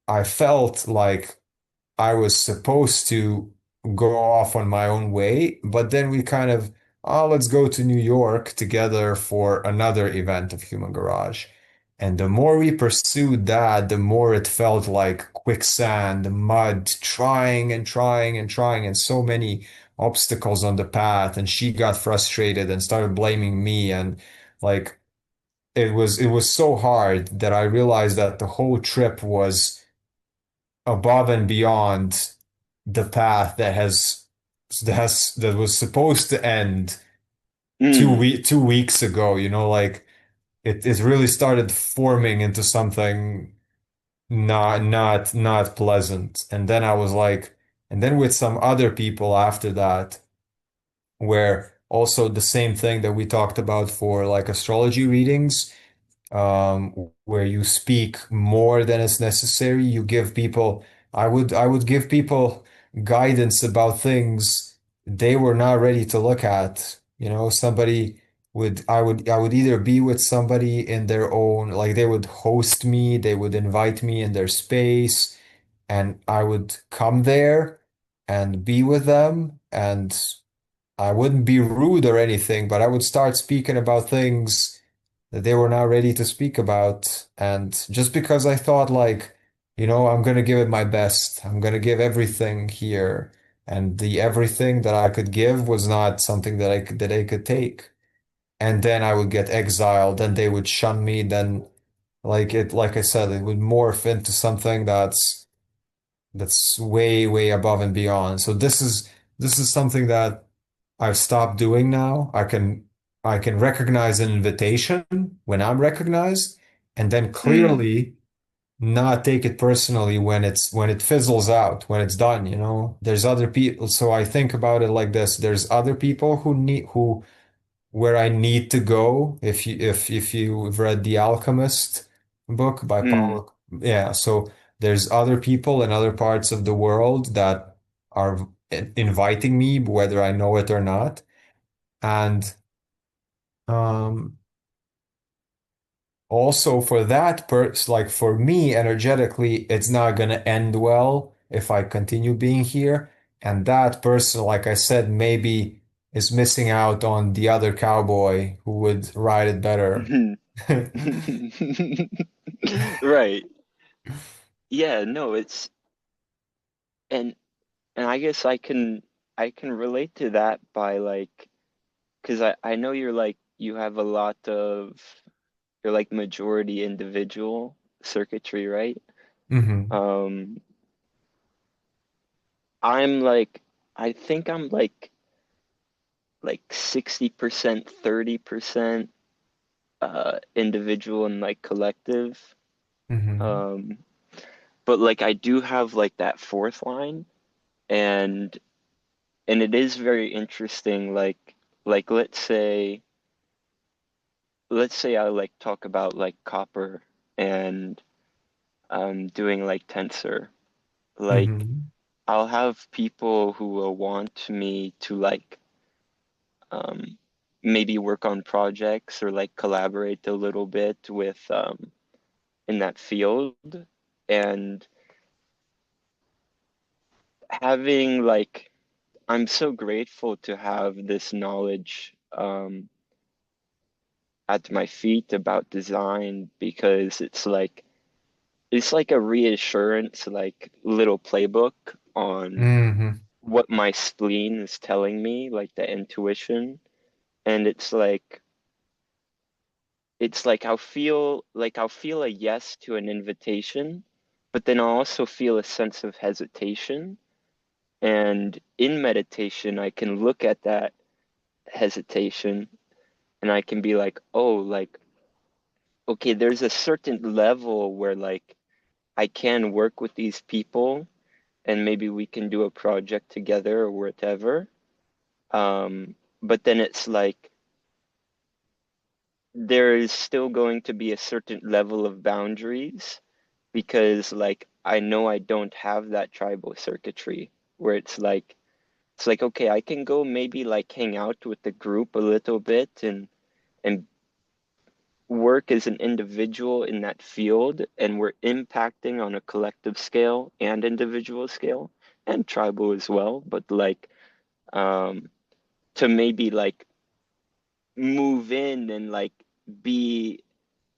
I felt like I was supposed to go off on my own way, but then we kind of, oh, let's go to New York together for another event of Human Garage. And the more we pursued that, the more it felt like quicksand, mud, trying and trying and trying, and so many obstacles on the path. And she got frustrated and started blaming me. And like it was so hard that I realized that the whole trip was above and beyond the path that was supposed to end Mm. 2 weeks ago. Like it really started forming into something not pleasant. And then I was like, and then with some other people after that, where also the same thing that we talked about for like astrology readings, where you speak more than is necessary. You give people, I would give people guidance about things they were not ready to look at. Somebody I would either be with somebody in their own, like they would host me, they would invite me in their space, and I would come there and be with them, and I wouldn't be rude or anything, but I would start speaking about things that they were not ready to speak about. And just because I thought, like, I'm going to give it my best, I'm going to give everything here. And the everything that I could give was not something that I could take. And then I would get exiled, then they would shun me. Then, like I said, it would morph into something that's way, way above and beyond. So this is something that I've stopped doing now. I can recognize an invitation when I'm recognized, and then Mm. clearly not take it personally when it fizzles out, when it's done, There's other people, so I think about it like this. There's other people who where I need to go. If you've read The Alchemist book by Mm. Paulo, yeah, so there's other people in other parts of the world that are inviting me, whether I know it or not. And um, also for that like for me energetically, it's not gonna end well if I continue being here. And that person, like I said, maybe is missing out on the other cowboy who would ride it better. Mhm. Right. Yeah, no, and and I guess I can relate to that by like, because I know you're like you have a lot of, you're like majority individual circuitry, right? Hmm. Um, I'm like, I think I'm like 60%, 30% individual and like collective. Hmm. Um, but like I do have like that fourth line, and it is very interesting. Like let's say I like talk about like copper and doing like tensor. Like Hmm. I'll have people who will want me to like um, maybe work on projects or like collaborate a little bit with in that field, and having like I'm so grateful to have this knowledge at my feet about design because it's like a reassurance, like little playbook on Hmm. what my spleen is telling me, like the intuition. And it's like I'll feel a yes to an invitation, but then I'll also feel a sense of hesitation. And in meditation, I can look at that hesitation and I can be like, oh, like, okay, there's a certain level where like I can work with these people and maybe we can do a project together or whatever. But then it's like there is still going to be a certain level of boundaries because like I know I don't have that tribal circuitry where it's like okay, I can go maybe like hang out with the group a little bit and work as an individual in that field, and we're impacting on a collective scale and individual scale and tribal as well, but like um to maybe like move in and like be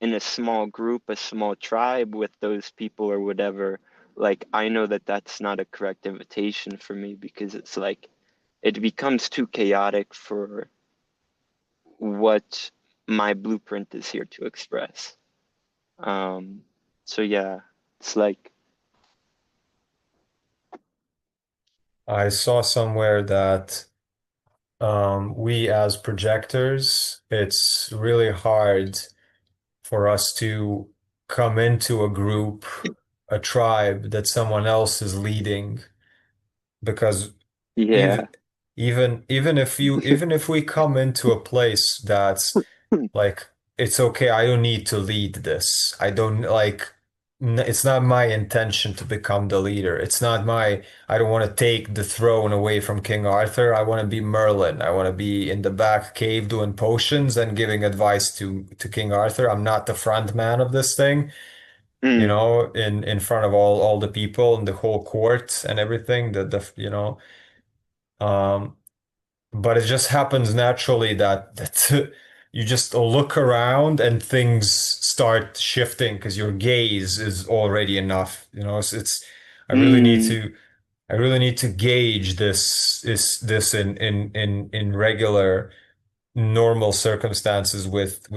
in a small group, a small tribe with those people or whatever, like I know that that's not a correct invitation for me because it's like it becomes too chaotic for what my blueprint is here to express. Um, so yeah, it's like, I saw somewhere that we as projectors, it's really hard for us to come into a group, a tribe that someone else is leading, because yeah. even even if we come into a place that's like it's okay, I don't need to lead this. I don't like it's not my intention to become the leader. It's not my I don't want to take the throne away from King Arthur. I want to be Merlin. I want to be in the back cave doing potions and giving advice to King Arthur. I'm not the front man of this thing, you Mm, know, in front of all the people and the whole court and everything. The you know, um, but it just happens naturally that you just look around and things start shifting because your gaze is already enough. You know, it's I really need mm, to I really need to gauge this in regular normal circumstances with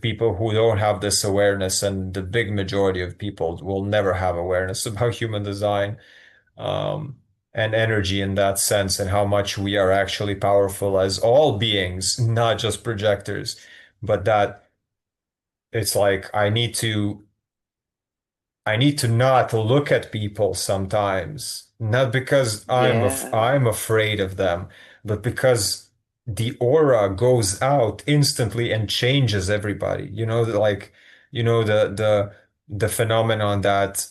people who don't have this awareness, and the big majority of people will never have awareness about human design, um, and energy in that sense, and how much we are actually powerful as all beings, not just projectors. But that it's like I need to not look at people sometimes, not because yeah. I'm afraid of them, but because the aura goes out instantly and changes everybody. You know, like you know the phenomenon that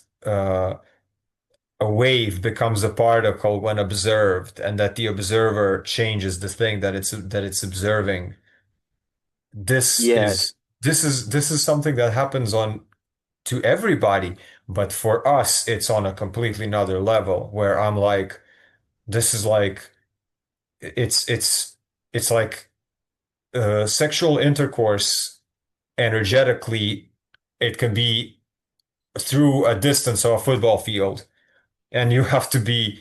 a wave becomes a particle when observed, and that the observer changes the thing that it's observing. This Yeah. is this is something that happens on to everybody, but for us, it's on a completely another level where I'm like, this is like it's it's like sexual intercourse energetically. It can be through a distance of a football field, and you have to be.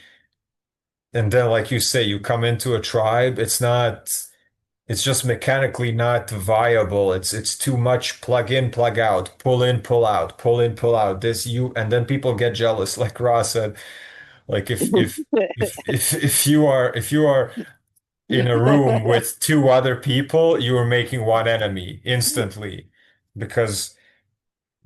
And then, like you say, you come into a tribe, it's just mechanically not viable. It's too much plug in, plug out, pull in, pull out, pull in, pull out. This you, and then people get jealous, like Ross said. Like if you are in a room with two other people, you are making one enemy instantly, because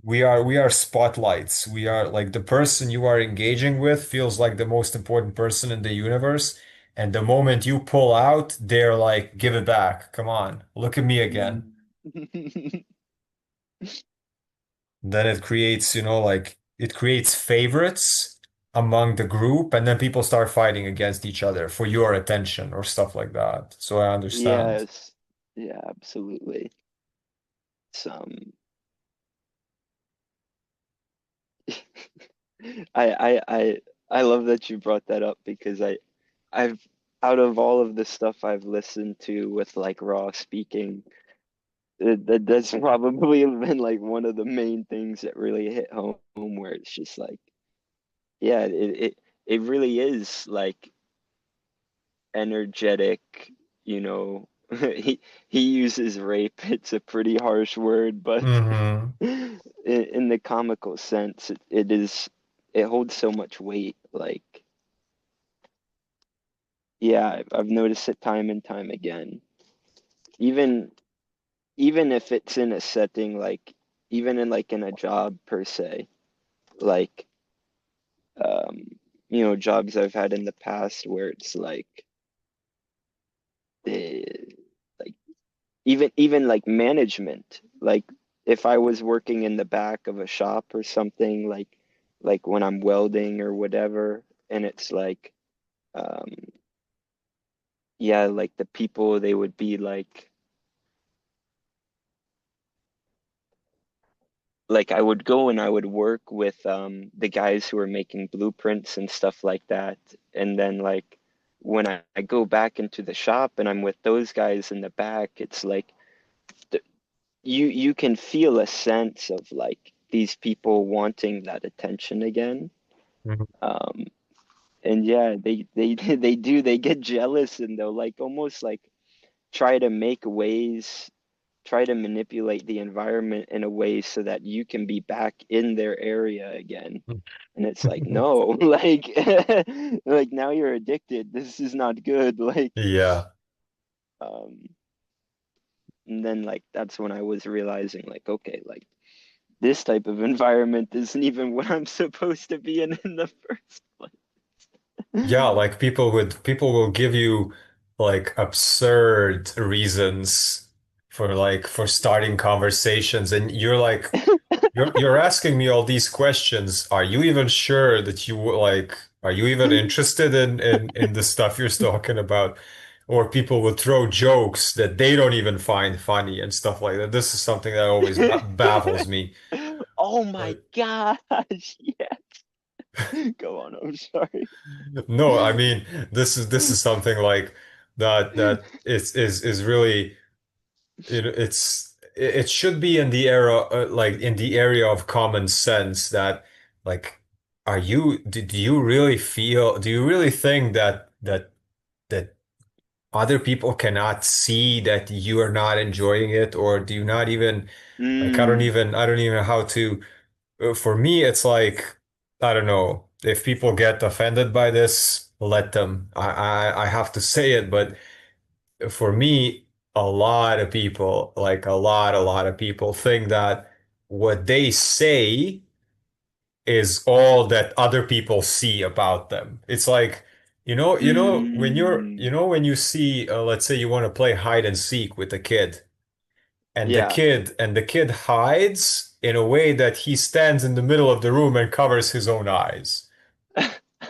we are spotlights. We are like the person you are engaging with feels like the most important person in the universe. And the moment you pull out, they're like, give it back. Come on, look at me again. Mm. Then it creates, you know, like it creates favorites among the group, and then people start fighting against each other for your attention or stuff like that. So I understand. Yes. Yeah, absolutely. Some I love that you brought that up because I've out of all of the stuff I've listened to with like raw speaking, that's probably been like one of the main things that really hit home where it's just like, yeah, it really is like energetic, you know. He uses rape. It's a pretty harsh word, but Hmm. in the comical sense, it is it holds so much weight. Like, yeah, I've noticed it time and time again. Even even if it's in a setting like even in like in a job per se, like um, you know, jobs I've had in the past where it's like eh, like even like management, like if I was working in the back of a shop or something, like when I'm welding or whatever, and it's um yeah, like the people they would be like I would go and I would work with the guys who are making blueprints and stuff like that, and then like when I go back into the shop and I'm with those guys in the back, it's like you can feel a sense of like these people wanting that attention again. Um, and yeah, they get jealous and they'll like almost like try to make ways, try to manipulate the environment in a way so that you can be back in their area again. And it's like, no, like like now you're addicted. This is not good. Like, Yeah. um, and then like that's when I was realizing like, okay, like this type of environment isn't even what I'm supposed to be in the first Yeah, place. like people will give you like absurd reasons for for starting conversations, and you're like you're asking me all these questions. Are you even sure that are you even interested in the stuff you're talking about? Or people will throw jokes that they don't even find funny and stuff like that. This is something that always baffles me. Oh my Like, gosh, yeah. Go on, I'm sorry. no, I mean this is something like that is really it should be in the era like in the area of common sense that like do you really feel do you really think that other people cannot see that you are not enjoying it, or do you not even like Mm, I don't even know how to for me it's like I don't know if people get offended by this, let them. I have to say it, but for me, a lot of people, like a lot of people think that what they say is all that other people see about them. It's like, mm, when you see, let's say you want to play hide and seek with a kid, and yeah. the kid hides in a way that he stands in the middle of the room and covers his own eyes.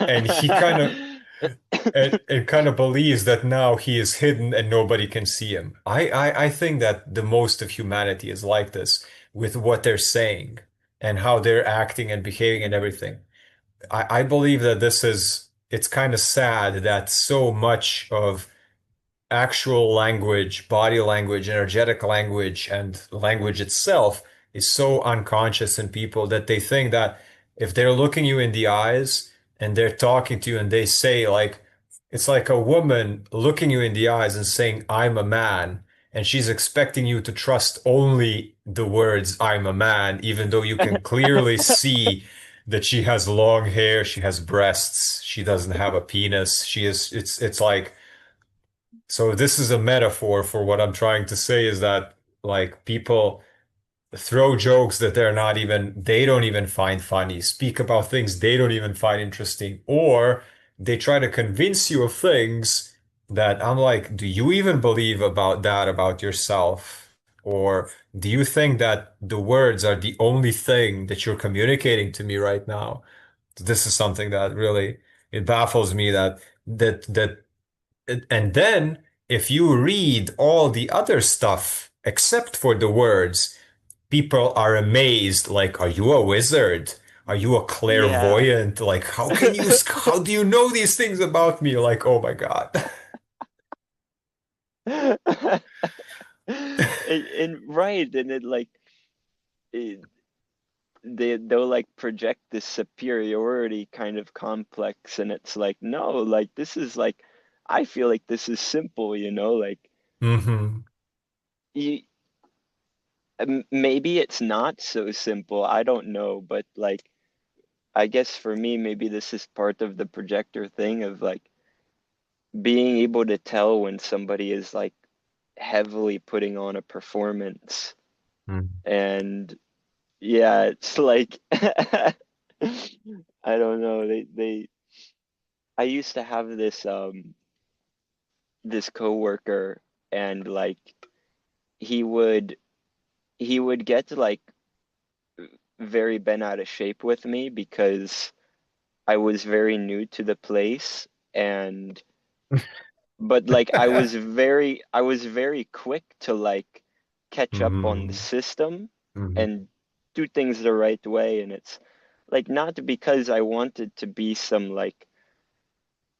And he kind of and kind of believes that now he is hidden and nobody can see him. I think that the most of humanity is like this with what they're saying and how they're acting and behaving and everything. I believe that it's kind of sad that so much of actual language, body language, energetic language, and language itself is so unconscious in people that they think that if they're looking you in the eyes and they're talking to you and they say like it's like a woman looking you in the eyes and saying I'm a man, and she's expecting you to trust only the words I'm a man, even though you can clearly see that she has long hair, she has breasts, she doesn't have a penis, she is it's like so this is a metaphor for what I'm trying to say is that like people throw jokes that they don't even find funny, speak about things they don't even find interesting, or they try to convince you of things that I'm like, do you even believe about that about yourself? Or do you think that the words are the only thing that you're communicating to me right now? This is something that really it baffles me that and then if you read all the other stuff except for the words, people are amazed, like, are you a wizard? Are you a Yeah. clairvoyant? Like, how do you know these things about me? Like, oh my God. And right, and it like it, they'll like project this superiority kind of complex, and it's like, no, like this is like, I feel like this is simple, like Hmm. you, maybe it's not so simple, I don't know, but like I guess for me, maybe this is part of the projector thing of like being able to tell when somebody is like heavily putting on a performance. And yeah, it's like I don't know. I used to have this coworker, and like he would he would get like very bent out of shape with me because I was very new to the place, and but like I was very quick to like catch up on the Hmm. system Hmm. and do things the right way. And it's like not because I wanted to be some like,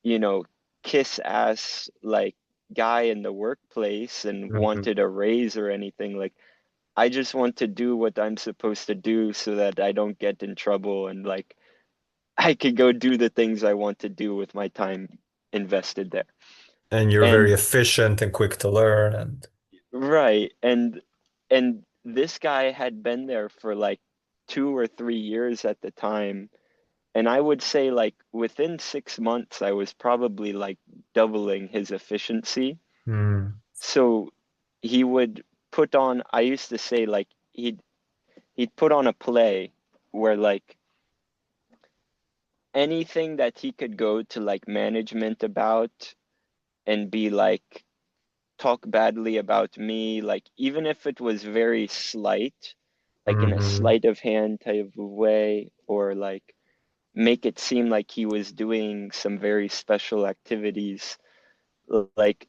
you know, kiss ass like guy in the workplace and Hmm. wanted a raise or anything. Like I just want to do what I'm supposed to do so that I don't get in trouble, and like I could go do the things I want to do with my time invested there. And you're very And efficient and quick to learn. And right. And this guy had been there for like 2 or 3 years at the time. And I would say like within 6 months, I was probably like doubling his efficiency. mm, So he would put on, I used to say like he'd put on a play where like anything that he could go to like management about and be like talk badly about me, like even if it was very slight, like in a mhm. sleight of hand type of way, or like make it seem like he was doing some very special activities. Like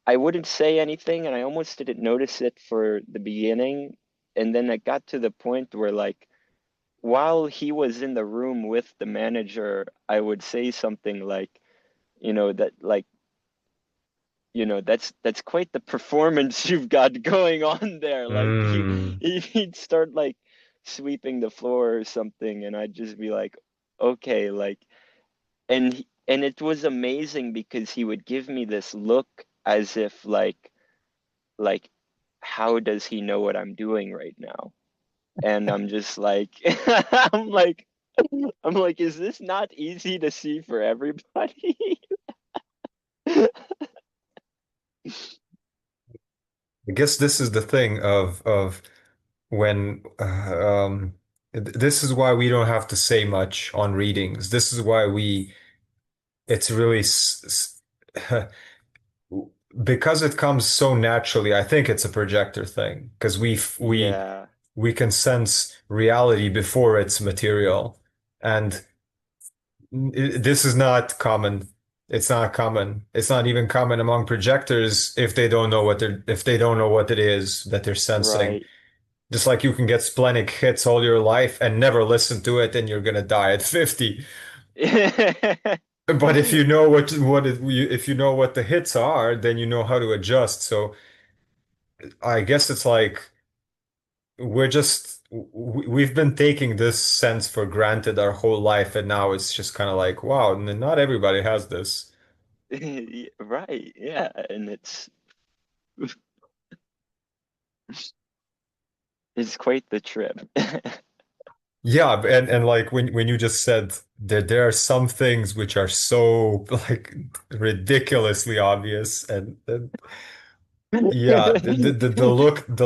I wouldn't say anything, and I almost didn't notice it for the beginning. And then it got to the point where like while he was in the room with the manager, I would say something like, that like that's quite the performance you've got going on there. Like Mm. he'd start like sweeping the floor or something, and I'd just be like, okay, like, and it was amazing because he would give me this look as if like how does he know what I'm doing right now? And I'm just like I'm like I'm like, is this not easy to see for everybody? I guess this is the thing of when this is why we don't have to say much on readings. This is why it's really because it comes so naturally. I think it's a projector thing because Yeah, we can sense reality before it's material, and this is not common. It's not common. It's not even common among projectors if they don't know if they don't know what it is that they're sensing. right. Just like you can get splenic hits all your life and never listen to it, and you're gonna die at 50. But if you know if you know what the hits are, then you know how to adjust. So I guess it's like we've been taking this sense for granted our whole life, and now it's just kind of like, wow, not everybody has this. Right, yeah, and it's quite the trip. Yeah, and like when you just said that there are some things which are so like ridiculously obvious, and yeah, the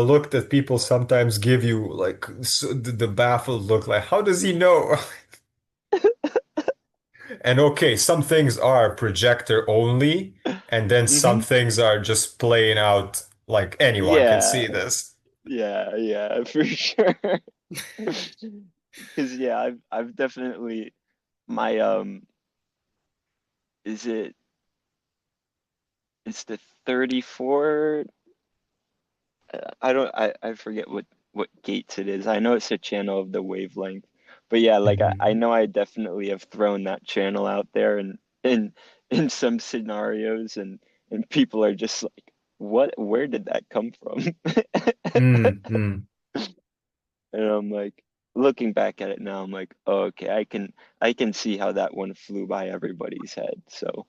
look that people sometimes give you, like the baffled look, like how does he know? And okay, some things are projector only, and then some Hmm. things are just playing out Like anyone can Yeah, see this. yeah, for sure. Because yeah, I've definitely my is it it's the 34. I forget what gates it is. I know it's a channel of the wavelength, but yeah, like I Mhm. know I definitely have thrown that channel out there and in some scenarios, and people are just like, what? Where did that come from? Mm, mm. And I'm like, looking back at it now, I'm like, oh, okay, I can see how that one flew by everybody's head. So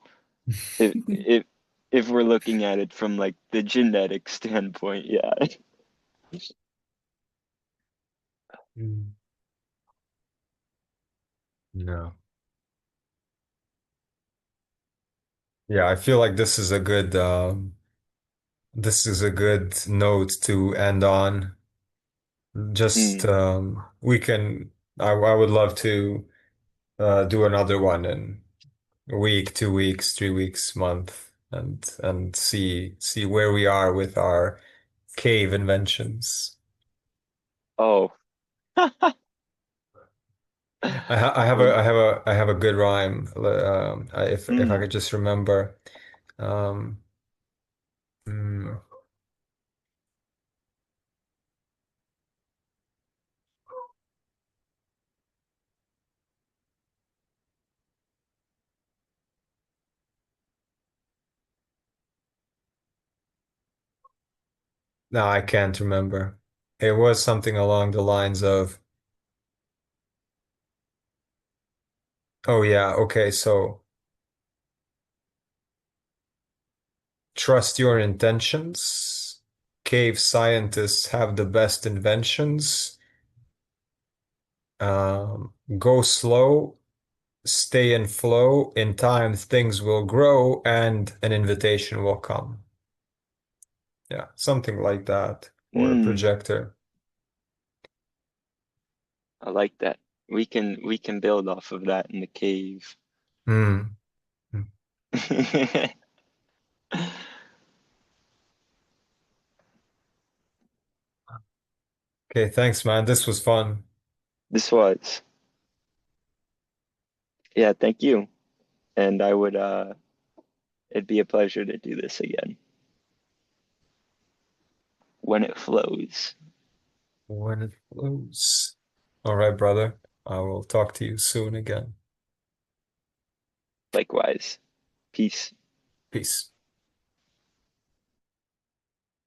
if if we're looking at it from like the genetic standpoint, yeah. Mm. No. Yeah, I feel like this is a good note to end on. Just Mm. we can I would love to do another one in a week, 2 weeks, 3 weeks, month, and see where we are with our cave inventions. Oh. I have a good rhyme. If I Mm. could just remember. Um, mm, no, I can't remember. It was something along the lines of, oh yeah, okay, so trust your intentions. Cave scientists have the best inventions. Go slow, stay in flow. In time, things will grow and an invitation will come. Yeah, something like that. Or a Mm. projector. I like that. We can build off of that in the cave. Hmm. Okay, thanks, man. This was fun. This was. Yeah, thank you. And I would it'd be a pleasure to do this again when it flows. When it flows. All right, brother. I will talk to you soon again. Likewise. Peace. Peace.